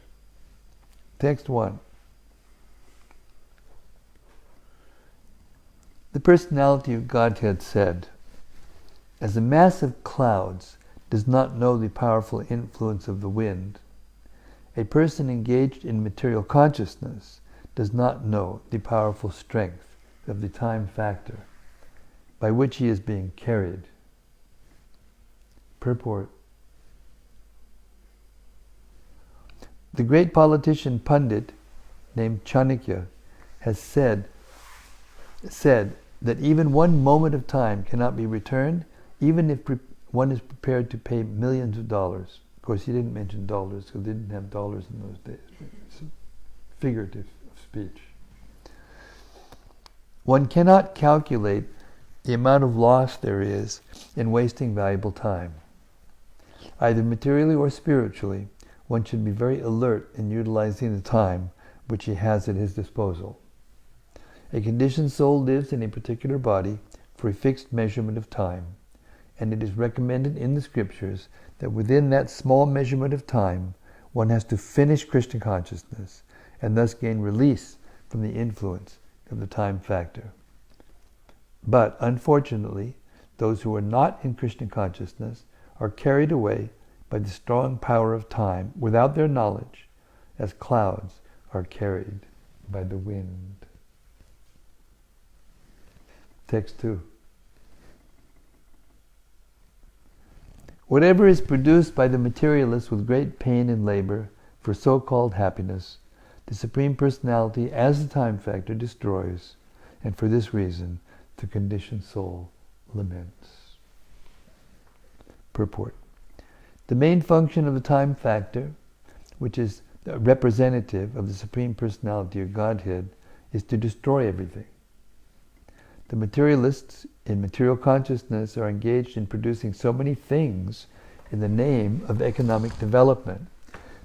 Text 1. The Personality of Godhead said, as a mass of clouds does not know the powerful influence of the wind, a person engaged in material consciousness does not know the powerful strength of the time factor by which he is being carried. Purport. The great politician Pandit named Chanakya has said that even one moment of time cannot be returned, even if one is prepared to pay millions of dollars. Of course, he didn't mention dollars because they didn't have dollars in those days. It's figurative speech. One cannot calculate the amount of loss there is in wasting valuable time. Either materially or spiritually, one should be very alert in utilizing the time which he has at his disposal. A conditioned soul lives in a particular body for a fixed measurement of time, and it is recommended in the scriptures that within that small measurement of time, one has to finish Krishna consciousness and thus gain release from the influence of the time factor. But unfortunately, those who are not in Krishna consciousness are carried away by the strong power of time without their knowledge, as clouds are carried by the wind. Text 2. Whatever is produced by the materialist with great pain and labor for so-called happiness, the Supreme Personality as the time factor destroys, and for this reason the conditioned soul laments. Purport. The main function of the time factor which is the representative of the Supreme Personality or Godhead, is to destroy everything. The materialists in material consciousness are engaged in producing so many things in the name of economic development.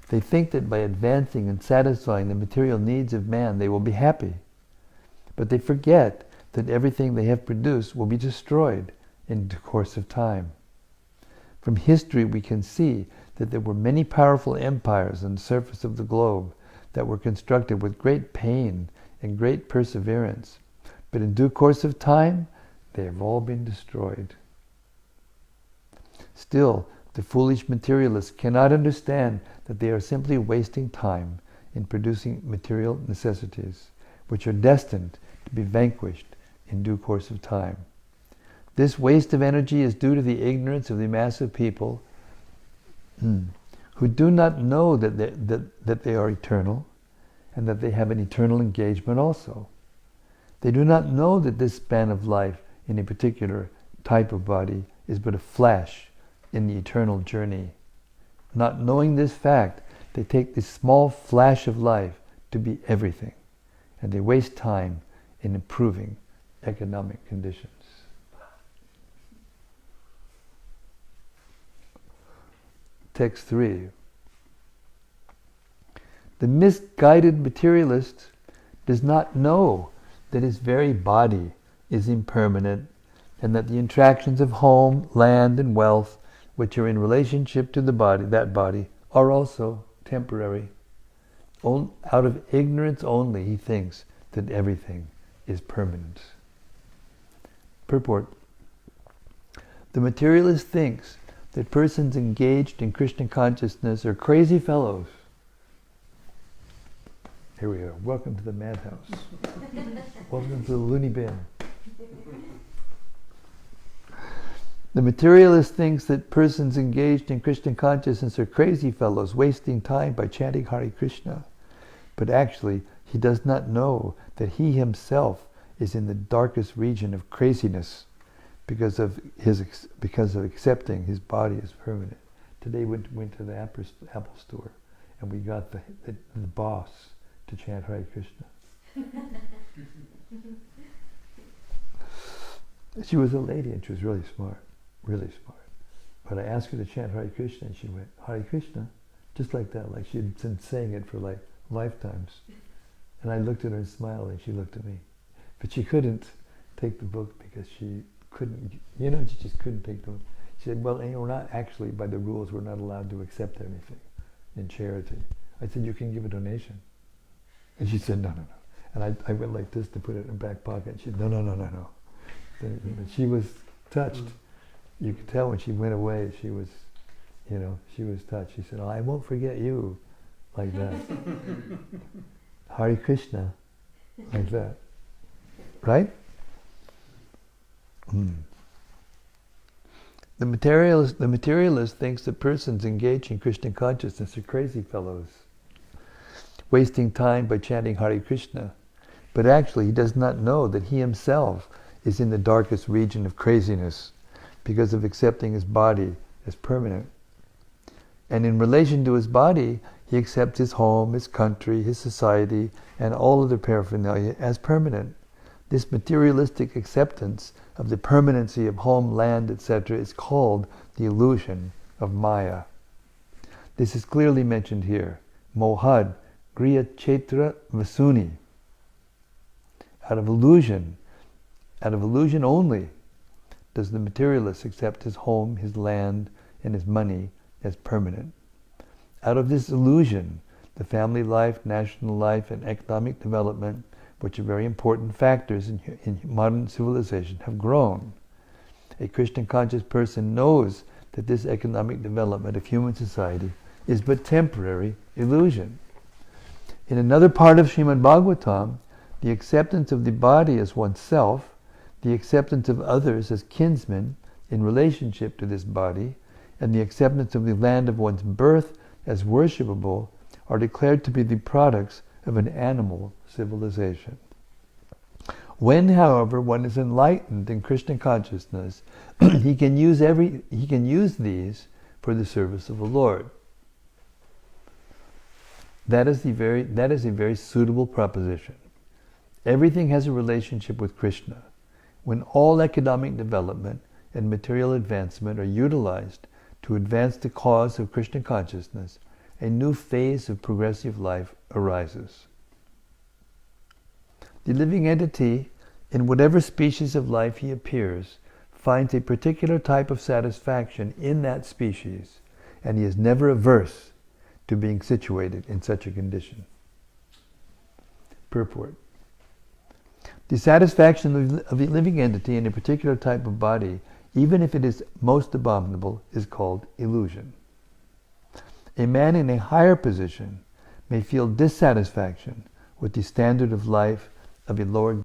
They think that by advancing and satisfying the material needs of man, they will be happy. But they forget that everything they have produced will be destroyed in the course of time. From history, we can see that there were many powerful empires on the surface of the globe that were constructed with great pain and great perseverance. But in due course of time, they have all been destroyed. Still, the foolish materialists cannot understand that they are simply wasting time in producing material necessities, which are destined to be vanquished in due course of time. This waste of energy is due to the ignorance of the mass of people who do not know that they are eternal and that they have an eternal engagement also. They do not know that this span of life in a particular type of body is but a flash in the eternal journey. Not knowing this fact, they take this small flash of life to be everything, and they waste time in improving economic conditions. Text 3. The misguided materialist does not know that his very body is impermanent and that the attractions of home, land, and wealth, which are in relationship to the body, that body, are also temporary. Out of ignorance only, he thinks that everything is permanent. Purport. The materialist thinks that persons engaged in Krishna consciousness are crazy fellows. Here we are. Welcome to the madhouse. Welcome to the loony bin. The materialist thinks that persons engaged in Krishna consciousness are crazy fellows, wasting time by chanting Hare Krishna. But actually, he does not know that he himself is in the darkest region of craziness because of accepting his body as permanent. Today we went to the Apple store and we got the boss to chant Hare Krishna. She was a lady and she was really smart. But I asked her to chant Hare Krishna and she went, Hare Krishna, just like that, like she had been saying it for like lifetimes. And I looked at her and smiled and she looked at me. But she couldn't take the book because she couldn't, she just couldn't take the book. She said, well, we're not actually, by the rules, we're not allowed to accept anything in charity. I said, you can give a donation. And she said, no. And I went like this to put it in her back pocket. She said, no. And she was touched. You could tell when she went away, she was touched. She said, I won't forget you, like that. Hare Krishna, like that. Right? The materialist thinks that persons engaged in Krishna consciousness are crazy fellows, wasting time by chanting Hare Krishna. But actually, he does not know that he himself is in the darkest region of craziness because of accepting his body as permanent. And in relation to his body, he accepts his home, his country, his society, and all other paraphernalia as permanent. This materialistic acceptance of the permanency of home, land, etc. is called the illusion of Maya. This is clearly mentioned here. Mohad, Griya Chetra Vasuni. Out of illusion only, does the materialist accept his home, his land, and his money as permanent. Out of this illusion, the family life, national life, and economic development, which are very important factors in modern civilization, have grown. A Krishna conscious person knows that this economic development of human society is but temporary illusion. In another part of Srimad-Bhagavatam, the acceptance of the body as oneself, the acceptance of others as kinsmen in relationship to this body, and the acceptance of the land of one's birth as worshipable are declared to be the products of an animal civilization. When, however, one is enlightened in Krishna consciousness, he can use these for the service of the Lord. That is a very suitable proposition. Everything has a relationship with Krishna. When all economic development and material advancement are utilized to advance the cause of Krishna consciousness, a new phase of progressive life arises. The living entity, in whatever species of life he appears, finds a particular type of satisfaction in that species, and he is never averse to being situated in such a condition. Purport. The satisfaction of the living entity in a particular type of body, even if it is most abominable, is called illusion. A man in a higher position may feel dissatisfaction with the standard of life of a lower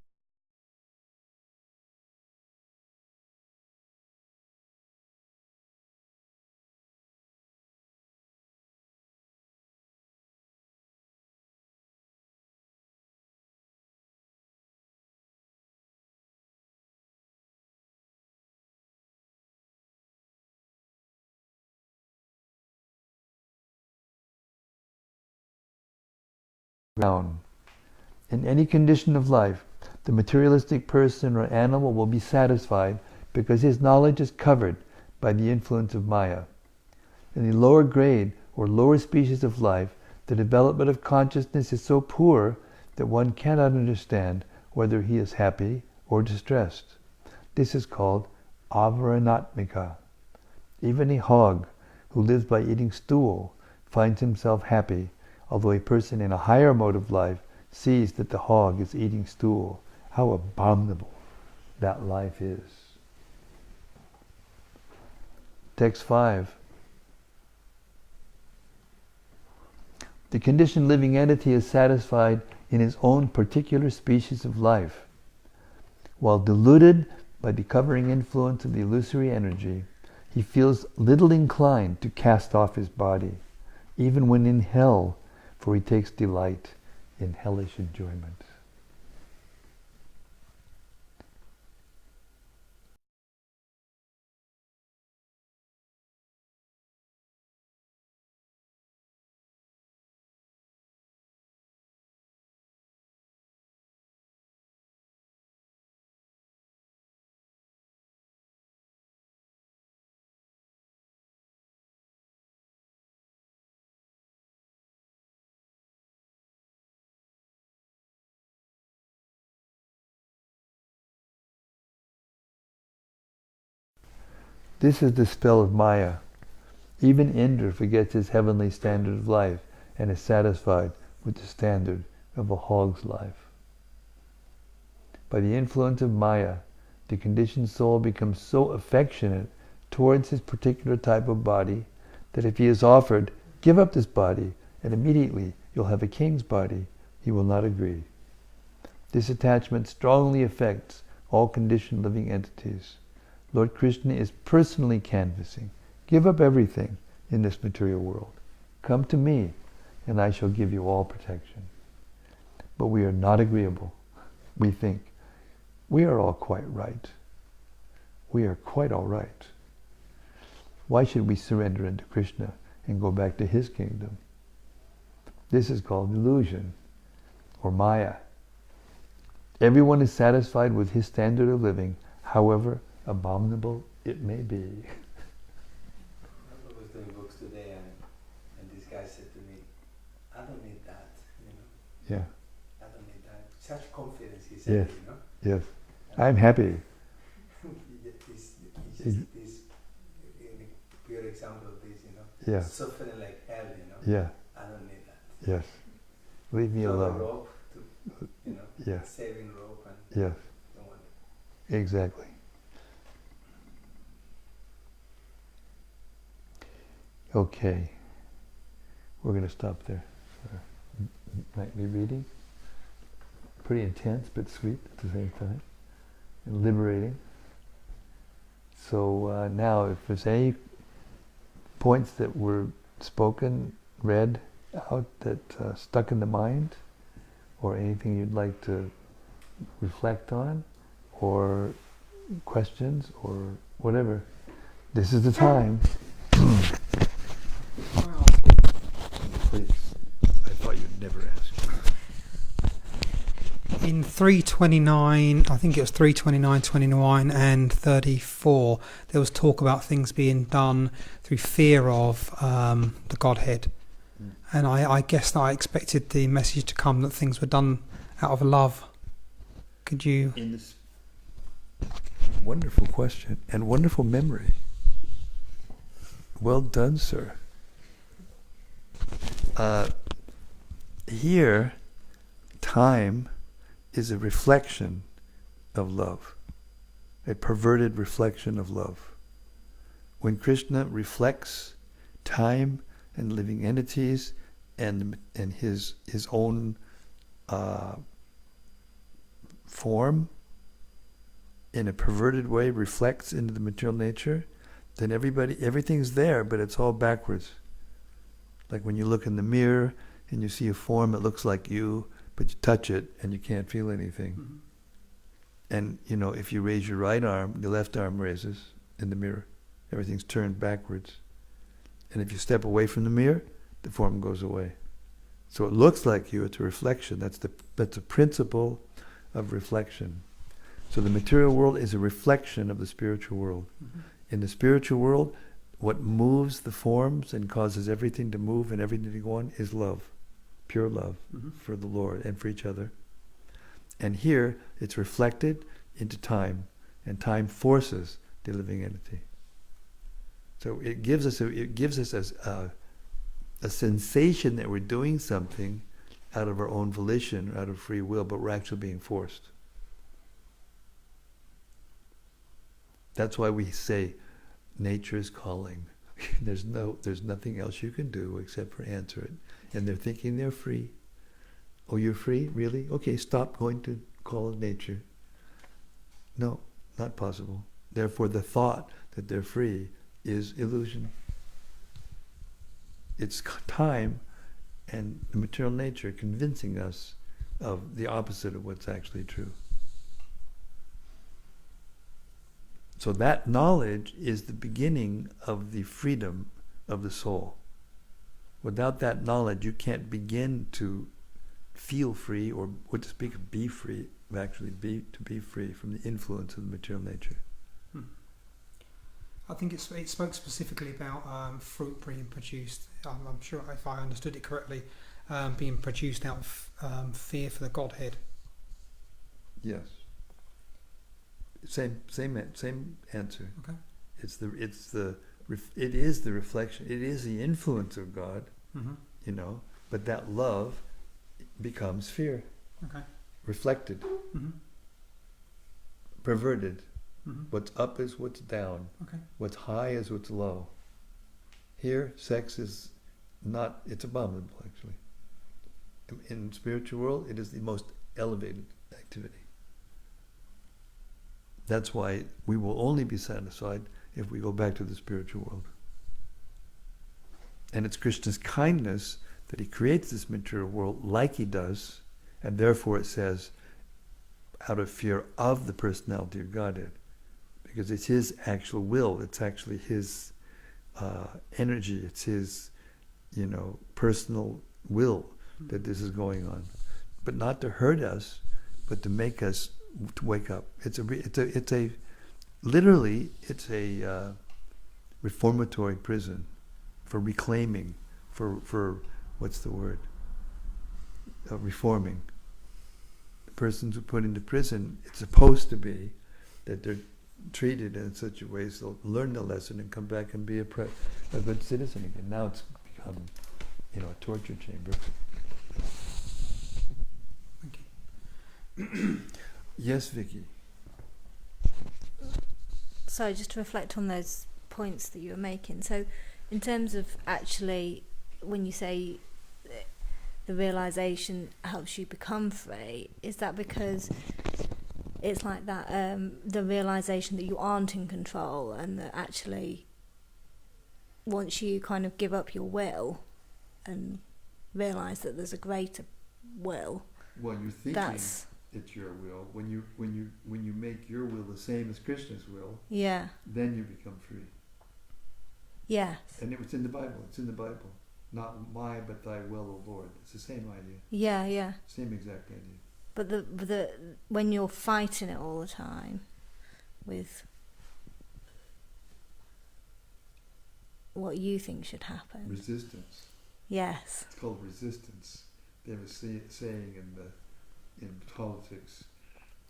ground. In any condition of life, the materialistic person or animal will be satisfied because his knowledge is covered by the influence of Maya. In the lower grade or lower species of life, the development of consciousness is so poor that one cannot understand whether he is happy or distressed. This is called avaranatmika. Even a hog who lives by eating stool finds himself happy, although a person in a higher mode of life sees that the hog is eating stool. How abominable that life is. Text 5. The conditioned living entity is satisfied in his own particular species of life. While deluded by the covering influence of the illusory energy, he feels little inclined to cast off his body, even when in hell, for he takes delight in hellish enjoyment. This is the spell of Maya. Even Indra forgets his heavenly standard of life and is satisfied with the standard of a hog's life. By the influence of Maya, the conditioned soul becomes so affectionate towards his particular type of body that if he is offered, give up this body and immediately you'll have a king's body, he will not agree. This attachment strongly affects all conditioned living entities. Lord Krishna is personally canvassing. Give up everything in this material world. Come to me, and I shall give you all protection. But we are not agreeable. We think, we are all quite right. We are quite all right. Why should we surrender into Krishna and go back to his kingdom? This is called illusion, or Maya. Everyone is satisfied with his standard of living, however abominable it may be. I was doing books today and this guy said to me, I don't need that, Yeah. I don't need that. Such confidence, he said, Yes. Yes. I'm happy. This pure example of this, Yeah. suffering like hell, Yeah. I don't need that. Yes. Leave me Draw alone. a rope to, Yes. saving rope and Yes. don't want it. Exactly. Okay. We're going to stop there. Nightly reading. Pretty intense, but sweet at the same time. And liberating. So now, if there's any points that were spoken, read out that stuck in the mind, or anything you'd like to reflect on, or questions, or whatever, this is the time. Please. I thought you in 329, I think it was 329, 29 and 34, there was talk about things being done through fear of the Godhead. And I guess that I expected the message to come that things were done out of love. Could you... In this wonderful question and wonderful memory. Well done, sir. Here, time is a reflection of love, a perverted reflection of love. When Krishna reflects time and living entities and his own form in a perverted way reflects into the material nature, then everything's there, but it's all backwards. Like when you look in the mirror and you see a form that looks like you, but you touch it and you can't feel anything. Mm-hmm. And, if you raise your right arm, the left arm raises in the mirror. Everything's turned backwards. And if you step away from the mirror, the form goes away. So it looks like you, it's a reflection. That's the principle of reflection. So the material world is a reflection of the spiritual world. Mm-hmm. In the spiritual world, what moves the forms and causes everything to move and everything to go on is love. Pure love for the Lord and for each other. And here, it's reflected into time, and time forces the living entity. So it gives us a sensation that we're doing something out of our own volition, out of free will, but we're actually being forced. That's why we say, nature is calling. There's nothing else you can do except for answer it. And they're thinking they're free. Oh, you're free? Really? Okay, stop going to call it nature. No, not possible. Therefore, the thought that they're free is illusion. It's time and the material nature convincing us of the opposite of what's actually true. So that knowledge is the beginning of the freedom of the soul. Without that knowledge, you can't begin to feel free, or to speak of be free, actually be free from the influence of the material nature. I think it spoke specifically about fruit being produced. I'm sure, if I understood it correctly, being produced out of fear for the Godhead. Yes. Same answer. Okay. It is the reflection. It is the influence of God. Mm-hmm. But that love becomes fear. Okay. Reflected. Mm-hmm. Perverted. Mm-hmm. What's up is what's down. Okay. What's high is what's low. Here, sex is not. It's abominable, actually. In the spiritual world, it is the most elevated activity. That's why we will only be satisfied if we go back to the spiritual world. And it's Krishna's kindness that he creates this material world like he does, and therefore it says, out of fear of the personality of Godhead, because it's his actual will, it's actually his energy, it's his, personal will that this is going on. But not to hurt us, but to make us to wake up. It's a reformatory prison for reclaiming, for what's the word? Reforming. The persons who put into prison, it's supposed to be that they're treated in such a way so they'll learn the lesson and come back and be a good citizen again. Now it's become, a torture chamber. Okay. Yes, Vicky. So just to reflect on those points that you were making. So in terms of actually, when you say the realization helps you become free, is that because it's like that, the realization that you aren't in control, and that actually once you kind of give up your will and realize that there's a greater will, well, you're thinking it's your will. When you make your will the same as Krishna's will, yeah, then you become free. Yes. And it's in the Bible. It's in the Bible. Not my, but thy will, O Lord. It's the same idea. Yeah, yeah. Same exact idea. But the when you're fighting it all the time with what you think should happen. Resistance. Yes. It's called resistance. They have a saying in politics,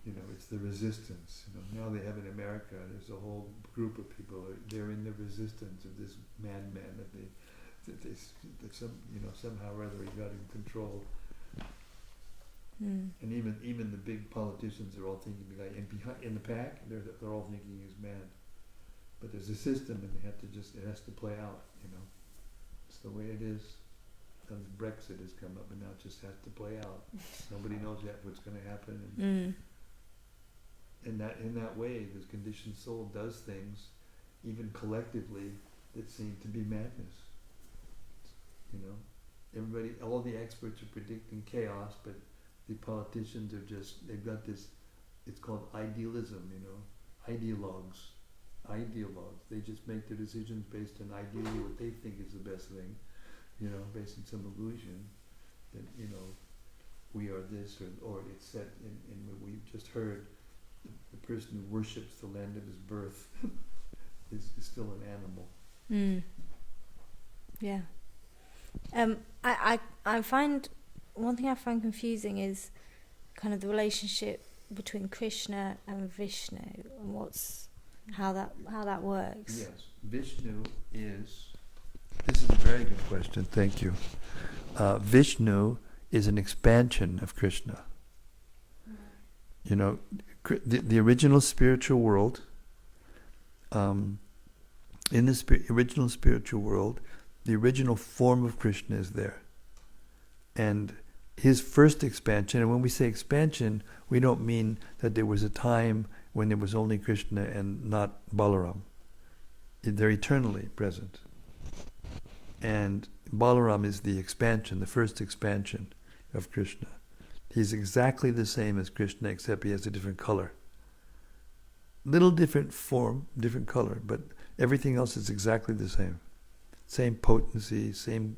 it's the resistance. Now they have in America, there's a whole group of people, they're in the resistance of this madman that somehow or other he got in control. And even the big politicians are all thinking, in the pack, they're all thinking he's mad. But there's a system, and it has to play out. It's the way it is. Brexit has come up, and now it just has to play out. Nobody knows yet what's going to happen. And in that way, the conditioned soul does things, even collectively, that seem to be madness. Everybody, all the experts are predicting chaos, but the politicians they've got this, it's called idealism, ideologues. They just make their decisions based on ideally what they think is the best thing, based on some illusion that, we are this, or it's set in what we just heard, the person who worships the land of his birth is still an animal. Yeah. I find, one thing I find confusing is kind of the relationship between Krishna and Vishnu, and how that works. Yes, Vishnu this is a very good question, thank you. Vishnu is an expansion of Krishna. The original spiritual world, in the original spiritual world, the original form of Krishna is there. And his first expansion, and when we say expansion, we don't mean that there was a time when there was only Krishna and not Balaram. They're eternally present. And Balaram is the expansion, the first expansion of Krishna. He's exactly the same as Krishna, except he has a different color. Little different form, different color, but everything else is exactly the same. Same potency, same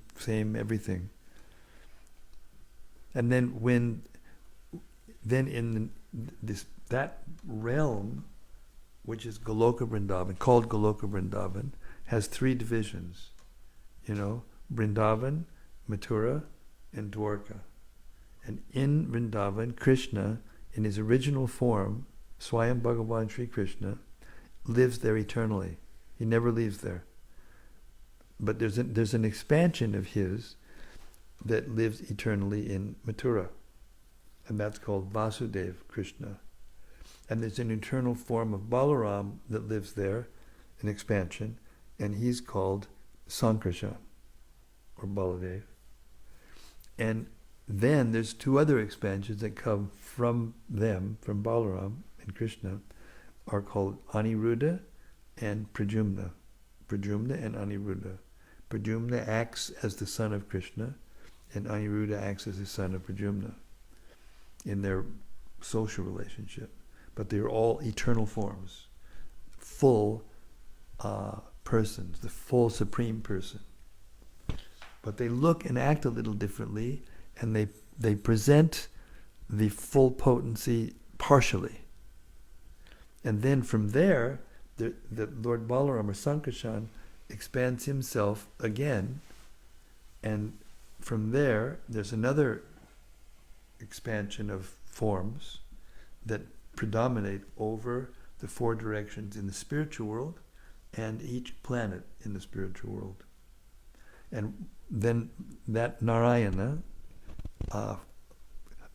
everything. And then in that realm, which is Goloka Vrindavan, called Goloka Vrindavan, has three divisions. Vrindavan, Mathura, and Dwarka. And in Vrindavan, Krishna, in his original form, Swayam Bhagavan Sri Krishna, lives there eternally. He never leaves there. But there's an expansion of his that lives eternally in Mathura. And that's called Vasudeva Krishna. And there's an eternal form of Balaram that lives there, an expansion, and he's called Sankarshan, or Baladev. And then there's two other expansions that come from them, from Balaram and Krishna, are called Aniruddha and Pradyumna. Pradyumna and Aniruddha. Pradyumna acts as the son of Krishna, and Aniruddha acts as the son of Pradyumna in their social relationship. But they're all eternal forms, full persons, the full supreme person. But they look and act a little differently, and they present the full potency partially. And then from there, the Lord Balaram or Sankarshan expands himself again, and from there, there's another expansion of forms that predominate over the four directions in the spiritual world and each planet in the spiritual world. And then that Narayana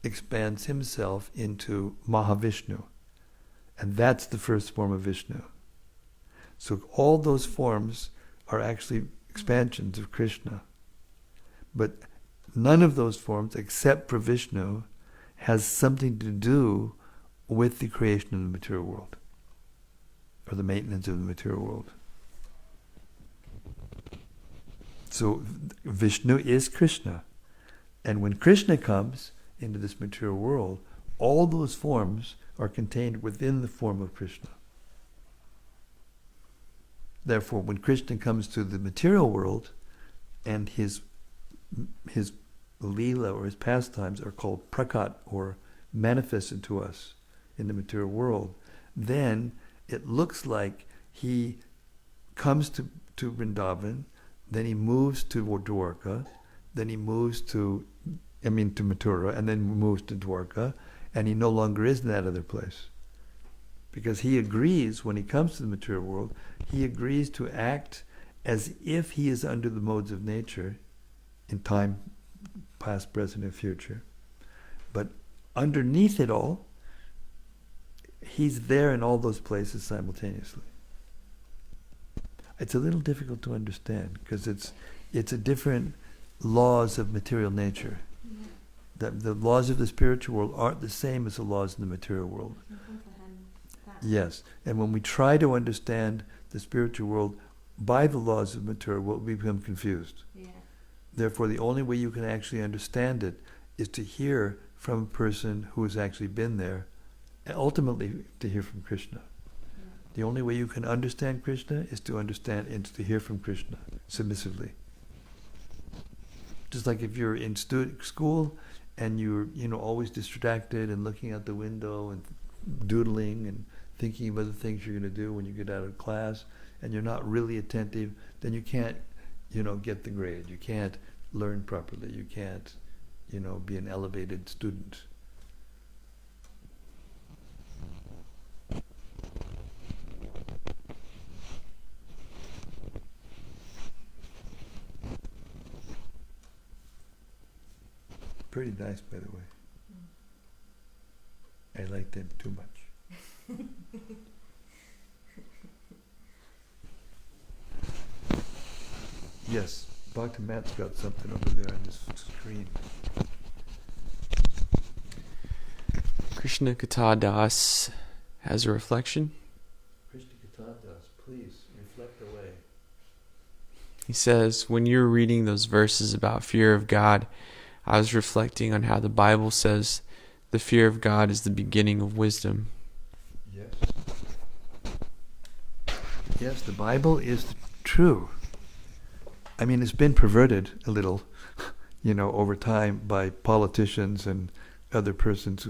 expands himself into Mahavishnu. And that's the first form of Vishnu. So all those forms are actually expansions of Krishna. But none of those forms, except for Vishnu, has something to do with the creation of the material world, or the maintenance of the material world. So Vishnu is Krishna. And when Krishna comes into this material world, all those forms are contained within the form of Krishna. Therefore, when Krishna comes to the material world, and his Leela or his pastimes are called prakat or manifested to us in the material world, then it looks like he comes to Vrindavan, then he moves to Dwarka, then he moves to Mathura, and then moves to Dwarka, and he no longer is in that other place. Because he agrees, when he comes to the material world, he agrees to act as if he is under the modes of nature in time, past, present, and future. But underneath it all, he's there in all those places simultaneously. It's a little difficult to understand because it's a different laws of material nature. Yeah. The laws of the spiritual world aren't the same as the laws in the material world. Yes, and when we try to understand the spiritual world by the laws of the material world, we become confused. Yeah. Therefore, the only way you can actually understand it is to hear from a person who has actually been there, and ultimately to hear from Krishna. Yeah. The only way you can understand Krishna is to understand and to hear from Krishna submissively. Just like if you're in school and you're always distracted and looking out the window and doodling and thinking about the things you're going to do when you get out of class, and you're not really attentive, then you can't, get the grade. You can't learn properly. You can't, be an elevated student. Pretty nice, by the way. I like them too much. Yes, Dr. Matt's got something over there on this screen. Krishna Katha Das has a reflection. Krishna Katha Das, please reflect away. He says, when you were reading those verses about fear of God, I was reflecting on how the Bible says the fear of God is the beginning of wisdom. Yes. Yes, the Bible is true. I mean, it's been perverted a little, over time by politicians and other persons.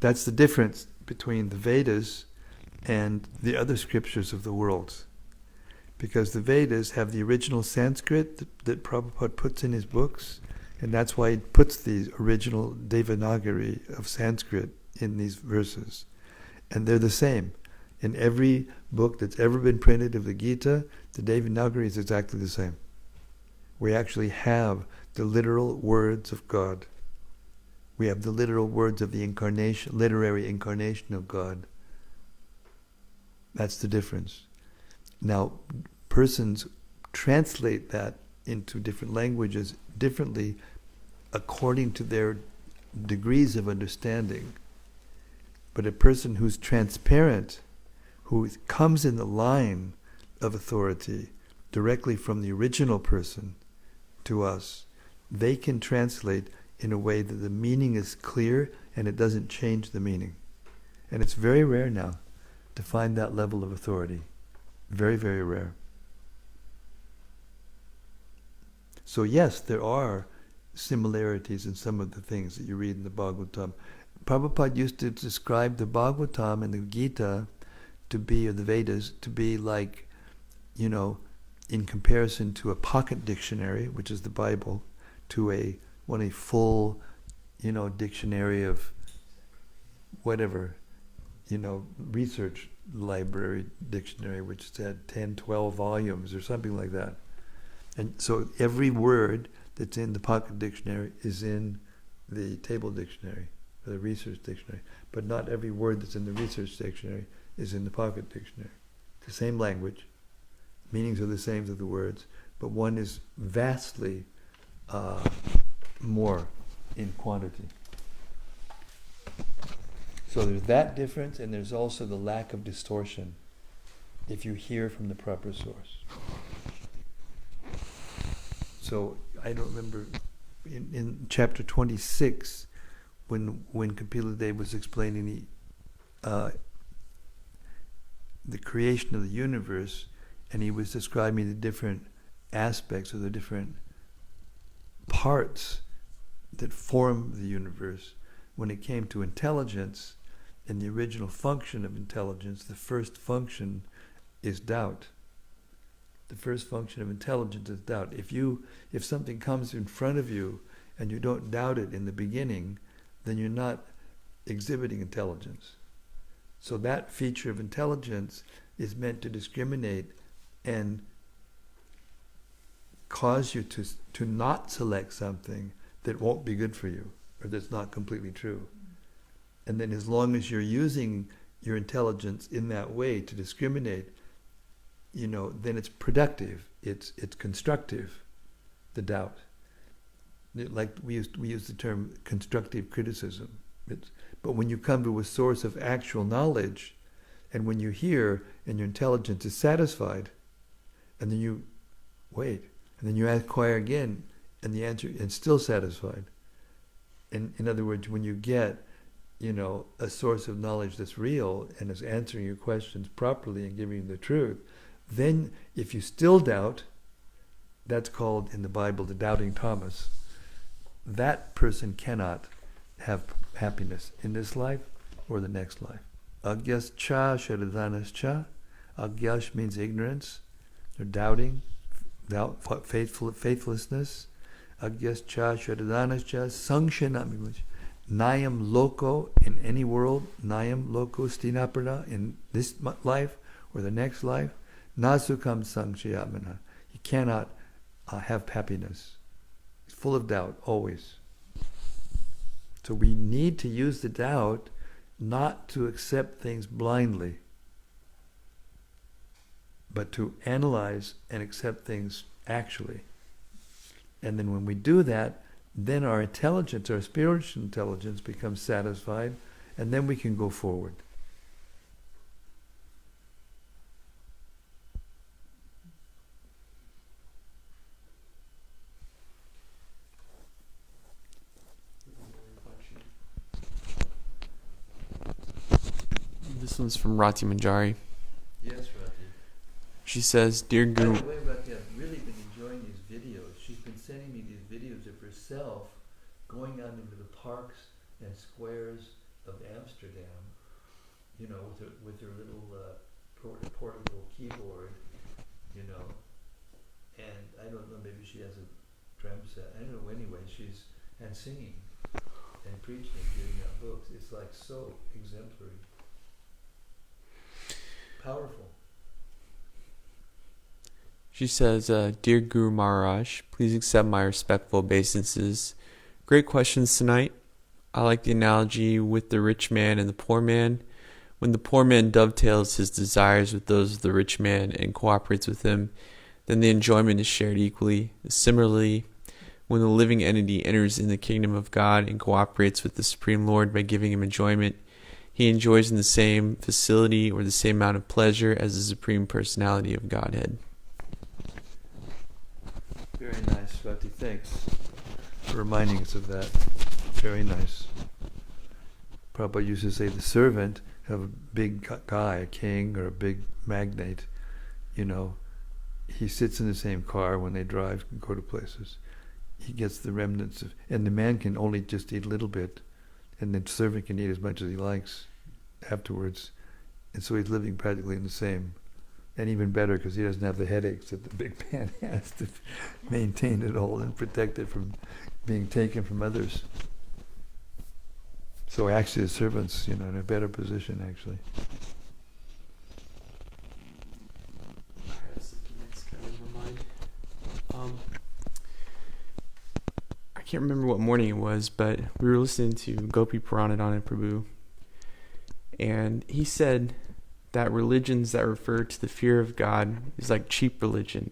That's the difference between the Vedas and the other scriptures of the world. Because the Vedas have the original Sanskrit that Prabhupada puts in his books, and that's why he puts the original Devanagari of Sanskrit in these verses. And they're the same. In every book that's ever been printed of the Gita, the Devanagari is exactly the same. We actually have the literal words of God. We have the literal words of the incarnation, literary incarnation of God. That's the difference. Now, persons translate that into different languages differently according to their degrees of understanding. But a person who's transparent, who comes in the line of authority directly from the original person to us, they can translate in a way that the meaning is clear and it doesn't change the meaning. And it's very rare now to find that level of authority. Very, very rare. So yes, there are similarities in some of the things that you read in the Bhagavatam. Prabhupada used to describe the Bhagavatam and the Gita to be, or the Vedas, to be like, in comparison to a pocket dictionary, which is the Bible, to a full, dictionary of whatever, research library dictionary, which had 10, 12 volumes or something like that. And so every word that's in the pocket dictionary is in the table dictionary, or the research dictionary. But not every word that's in the research dictionary is in the pocket dictionary. It's the same language. Meanings are the same of the words, but one is vastly more in quantity. So there's that difference, and there's also the lack of distortion if you hear from the proper source. So I don't remember in chapter 26 when Kapila Dev was explaining the creation of the universe, and he was describing the different aspects or the different parts that form the universe. when it came to intelligence, in the original function of intelligence, the first function is doubt. The first function of intelligence is doubt. If something comes in front of you and you don't doubt it in the beginning, then you're not exhibiting intelligence. So that feature of intelligence is meant to discriminate and cause you to not select something that won't be good for you, or that's not completely true. And then as long as you're using your intelligence in that way to discriminate, then it's productive, it's constructive, the doubt. Like we use the term constructive criticism. But when you come to a source of actual knowledge, and when you hear and your intelligence is satisfied, and then you wait, and then you inquire again, and the answer is still satisfied. And in other words, when you get, a source of knowledge that's real and is answering your questions properly and giving you the truth, then if you still doubt, that's called in the Bible the doubting Thomas. That person cannot have happiness in this life or the next life. Agyas cha sharadanas cha. Agyash means ignorance, or doubting, faithlessness. Agyas cha sharadanas cha. Sangshanam English. Nayam loko, in any world. Nayam loko stinapada, in this life or the next life. Nasukam sangshayamana. You cannot have happiness. It's full of doubt, always. So we need to use the doubt not to accept things blindly, but to analyze and accept things actually. And then when we do that, then our intelligence, our spiritual intelligence becomes satisfied, and then we can go forward. This one's from Rati Manjari. Yes, Rati. She says, "Dear Guru." By the way, Rati, I've really been enjoying these videos. She's been sending me these videos of herself going out into the parks and squares of Amsterdam, with her little portable keyboard, and I don't know, maybe she has a drum set. I don't know. Anyway, she's and singing and preaching and giving out books. It's like so exemplary. Powerful. She says, "Dear Guru Maharaj, please accept my respectful obeisances. Great questions tonight. I like the analogy with the rich man and the poor man. When the poor man dovetails his desires with those of the rich man and cooperates with him, then the enjoyment is shared equally. Similarly, when the living entity enters in the kingdom of God and cooperates with the Supreme Lord by giving him enjoyment, he enjoys in the same facility or the same amount of pleasure as the Supreme Personality of Godhead." Very nice, Swati. Thanks for reminding us of that. Very nice. Prabhupada used to say the servant of a big guy, a king or a big magnate, he sits in the same car when they drive and go to places. He gets the remnants of, and the man can only just eat a little bit, and the servant can eat as much as he likes afterwards. And so he's living practically in the same. And even better, because he doesn't have the headaches that the big man has to maintain it all and protect it from being taken from others. So actually the servant's, in a better position, actually. I can't remember what morning it was, but we were listening to Gopi Puranadana Prabhu, and he said that religions that refer to the fear of God is like cheap religion.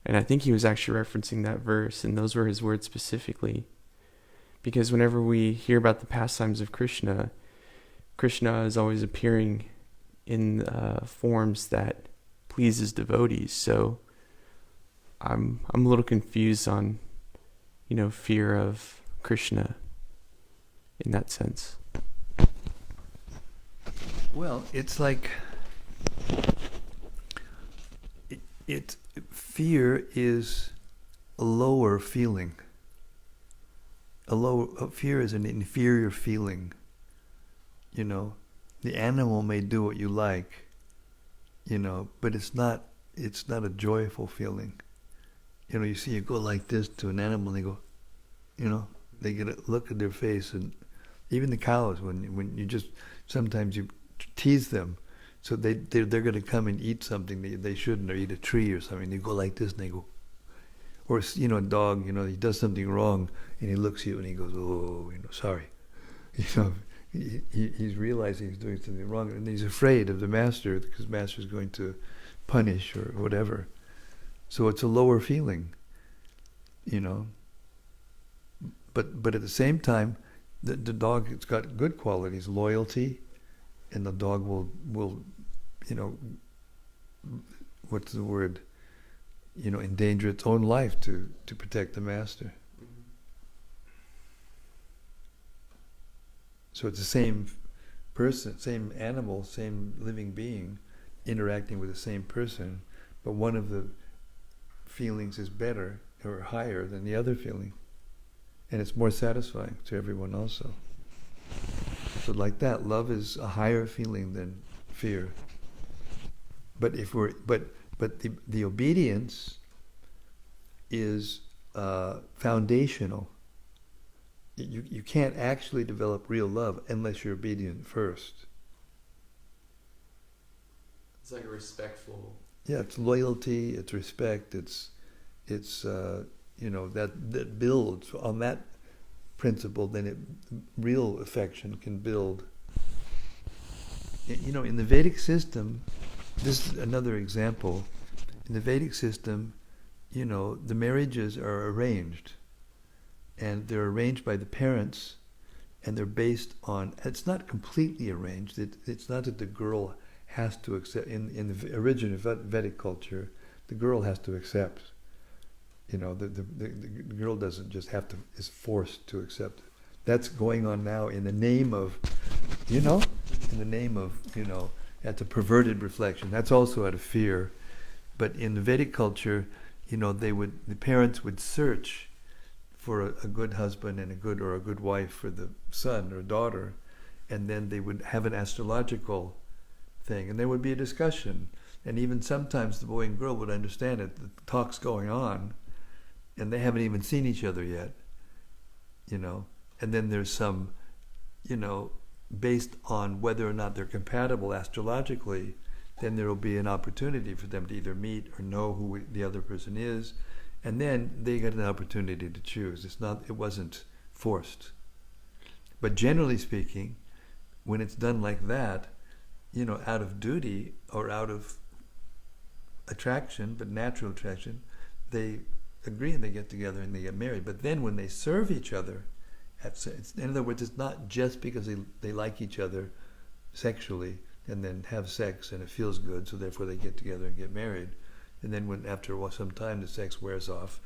And I think he was actually referencing that verse, and those were his words specifically. Because whenever we hear about the pastimes of Krishna, Krishna is always appearing in forms that please his devotees. So I'm a little confused on, fear of Krishna in that sense. Well, it's like fear is a lower feeling. fear is an inferior feeling. The animal may do what you like, but it's not a joyful feeling. You see, you go like this to an animal, and they go, they get a look at their face, and even the cows, when you just, sometimes you tease them, so they're going to come and eat something they shouldn't, or eat a tree or something. They go like this, and they go, or a dog, he does something wrong, and he looks at you and he goes, oh, sorry, he's realizing he's doing something wrong, and he's afraid of the master because the master is going to punish or whatever. So it's a lower feeling, But at the same time, the dog, it's got good qualities, loyalty, and the dog will what's the word? Endanger its own life to protect the master. So it's the same person, same animal, same living being interacting with the same person, but one of the feelings is better or higher than the other feeling. And it's more satisfying to everyone also. So like that, love is a higher feeling than fear. But the obedience is foundational. You can't actually develop real love unless you're obedient first. It's like a respectful. Yeah, it's loyalty, it's respect, it's that builds on that principle. Then real affection can build. In the Vedic system, this is another example. In the Vedic system, the marriages are arranged, and they're arranged by the parents, and they're based on. It's not completely arranged. It's not that the girl has to accept. In the original Vedic culture, the girl has to accept. The girl doesn't just have to, is forced to accept it. That's going on now in the name of, that's a perverted reflection. That's also out of fear. But in the Vedic culture, the parents would search for a good husband and a good wife for the son or daughter, and then they would have an astrological thing, and there would be a discussion. And even sometimes the boy and girl would understand it, the talk's going on, and they haven't even seen each other yet, and then there's some, based on whether or not they're compatible astrologically, then there will be an opportunity for them to either meet or know who the other person is, and then they get an opportunity to choose. It wasn't forced. But generally speaking, when it's done like that, out of duty or out of attraction, but natural attraction, they agree and they get together and they get married. But then when they serve each other, in other words, it's not just because they like each other sexually and then have sex and it feels good, so therefore they get together and get married. And then after some time the sex wears off,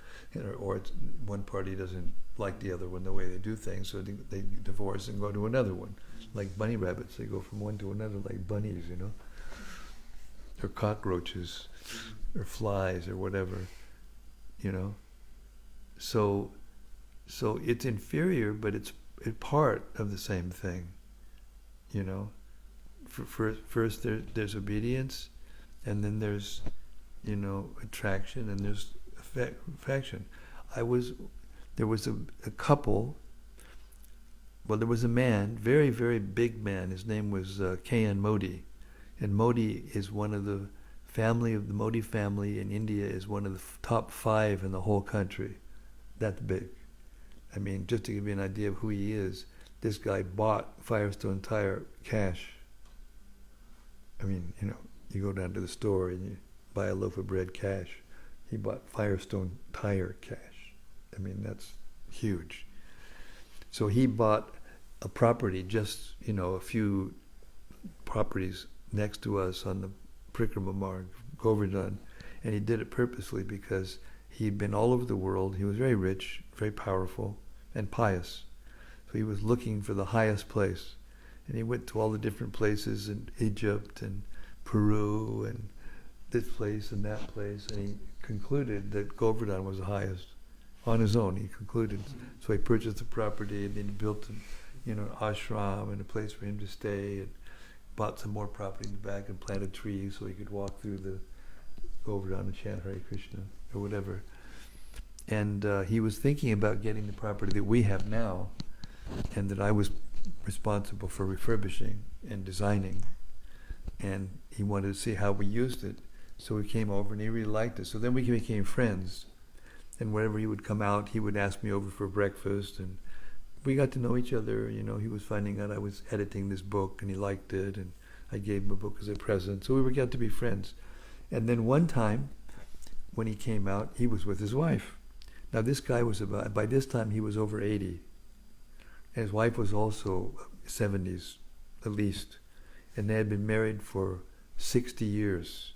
or one party doesn't like the other one, the way they do things, so they divorce and go to another one. Like bunny rabbits, they go from one to another like bunnies, or cockroaches, or flies, or whatever. So it's inferior, but it's part of the same thing. First there's obedience, and then there's attraction, and there's affection. There was a couple. Well, there was a man, very, very big man. His name was K.N. Modi, and Modi is one of the Modi family in India is one of the top 5 in the whole country. That's big. I mean, just to give you an idea of who he is, this guy bought Firestone Tire cash. I mean, you go down to the store and you buy a loaf of bread cash. He bought Firestone Tire cash. I mean, that's huge. So he bought a property, just, a few properties next to us on the Prikrama Marg, Govardhan, and he did it purposely because he'd been all over the world. He was very rich, very powerful, and pious. So he was looking for the highest place. And he went to all the different places in Egypt and Peru and this place and that place, and he concluded that Govardhan was the highest on his own, he concluded. So he purchased the property and then he built an ashram and a place for him to stay, and bought some more property in the back and planted trees so he could walk through go over down and chant Hare Krishna or whatever. And he was thinking about getting the property that we have now, and that I was responsible for refurbishing and designing. And he wanted to see how we used it. So he came over and he really liked it. So then we became friends. And whenever he would come out, he would ask me over for breakfast, and we got to know each other. He was finding out I was editing this book and he liked it, and I gave him a book as a present. So we got to be friends. And then one time, when he came out, he was with his wife. Now this guy was by this time he was over 80. And his wife was also 70s, at least. And they had been married for 60 years.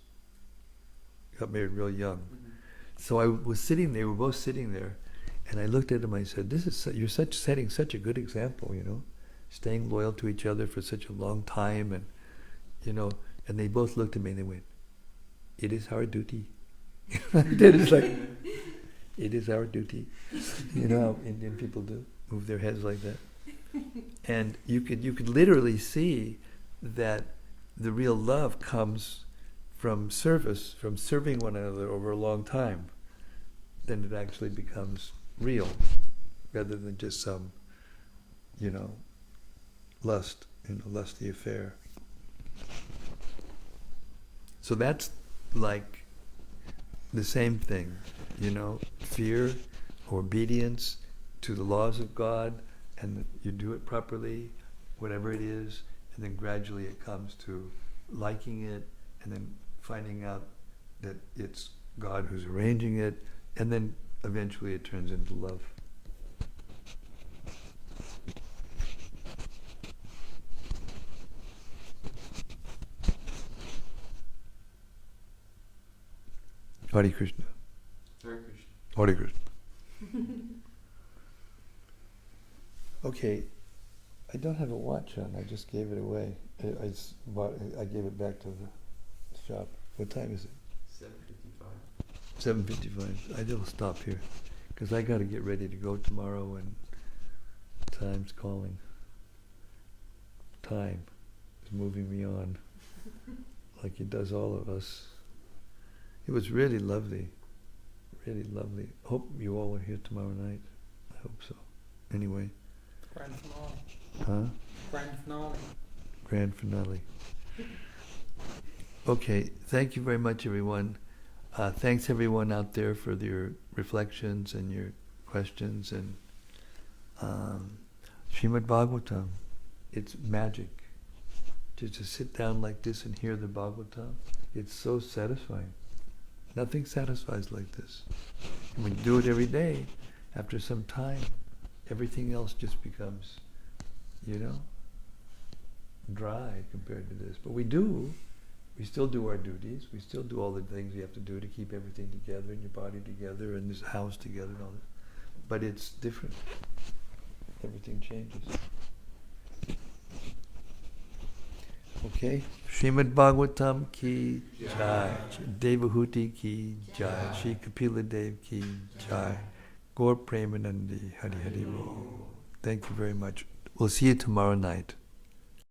Got married real young. Mm-hmm. So I was sitting there, we were both sitting there, and I looked at him, I said, you're setting such a good example, staying loyal to each other for such a long time, and, and they both looked at me and they went, it is our duty. It's like, it is our duty. You know how Indian people do, move their heads like that. And you could literally see that the real love comes from service, from serving one another over a long time. Then it actually becomes real, rather than just some, lust, lusty affair. So that's like the same thing, fear or obedience to the laws of God, and you do it properly, whatever it is, and then gradually it comes to liking it, and then finding out that it's God who's arranging it, and then eventually it turns into love. Hare Krishna. Hare Krishna. Hare Krishna. Okay, I don't have a watch on. I just gave it away. I gave it back to the shop. What time is it? 7:55. 7:55. I will stop here because I got to get ready to go tomorrow, and time's calling. Time is moving me on, like it does all of us. It was really lovely, really lovely. Hope you all are here tomorrow night. I hope so. Anyway. Grand finale. Huh? Grand finale. Grand finale. Okay, thank you very much, everyone. Thanks everyone out there for your reflections and your questions. And Srimad-Bhagavatam, it's magic. Just to sit down like this and hear the Bhagavatam, it's so satisfying. Nothing satisfies like this. And when you do it every day, after some time, everything else just becomes, dry compared to this. But we still do our duties. We still do all the things we have to do to keep everything together, and your body together, and this house together, and all that. But it's different. Everything changes. Okay? Srimad-Bhagavatam ki jai. Devahuti ki jai. Shri Kapila Dev ki jai. Gaur Premanandi Hari Hari Bol. Thank you very much. We'll see you tomorrow night.